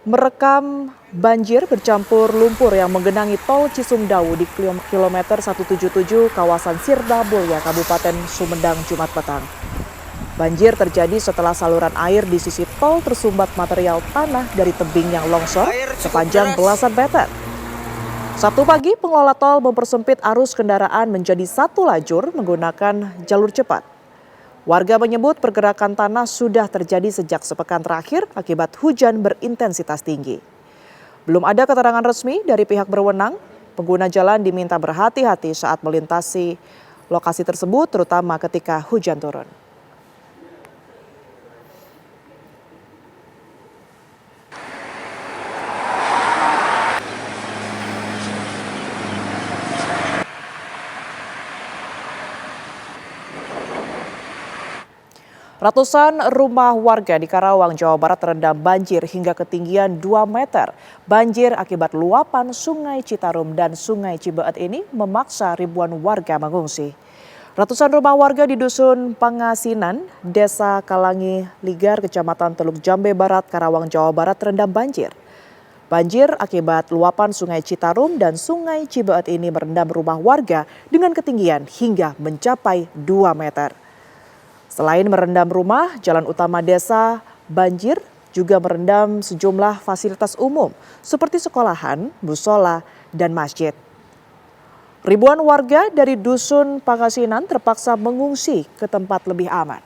merekam banjir bercampur lumpur yang menggenangi tol Cisumdawu di kilometer 177 kawasan Sirdabulya, Kabupaten Sumedang, Jumat petang. Banjir terjadi setelah saluran air di sisi tol tersumbat material tanah dari tebing yang longsor sepanjang belasan meter. Sabtu pagi, pengelola tol mempersempit arus kendaraan menjadi 1 lajur menggunakan jalur cepat. Warga menyebut pergerakan tanah sudah terjadi sejak sepekan terakhir akibat hujan berintensitas tinggi. Belum ada keterangan resmi dari pihak berwenang. Pengguna jalan diminta berhati-hati saat melintasi lokasi tersebut, terutama ketika hujan turun. Ratusan rumah warga di Karawang, Jawa Barat terendam banjir hingga ketinggian 2 meter. Banjir akibat luapan Sungai Citarum dan Sungai Cibeet ini memaksa ribuan warga mengungsi. Ratusan rumah warga di Dusun Pangasinan, Desa Kalangi Ligar, Kecamatan Teluk Jambe Barat, Karawang, Jawa Barat terendam banjir. Banjir akibat luapan Sungai Citarum dan Sungai Cibeet ini merendam rumah warga dengan ketinggian hingga mencapai 2 meter. Selain merendam rumah, jalan utama desa banjir juga merendam sejumlah fasilitas umum seperti sekolahan, musola, dan masjid. Ribuan warga dari Dusun Pangasinan terpaksa mengungsi ke tempat lebih aman.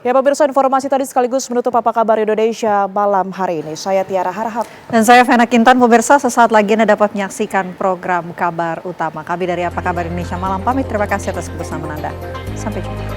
Ya pemirsa, informasi tadi sekaligus menutup Apa Kabar Indonesia malam hari ini. Saya Tiara Harahap. Dan saya Vena Kintan. Pemirsa, sesaat lagi Anda dapat menyaksikan program Kabar Utama. Kami dari Apa Kabar Indonesia Malam pamit. Terima kasih atas kebersamaan Anda. Sampai jumpa.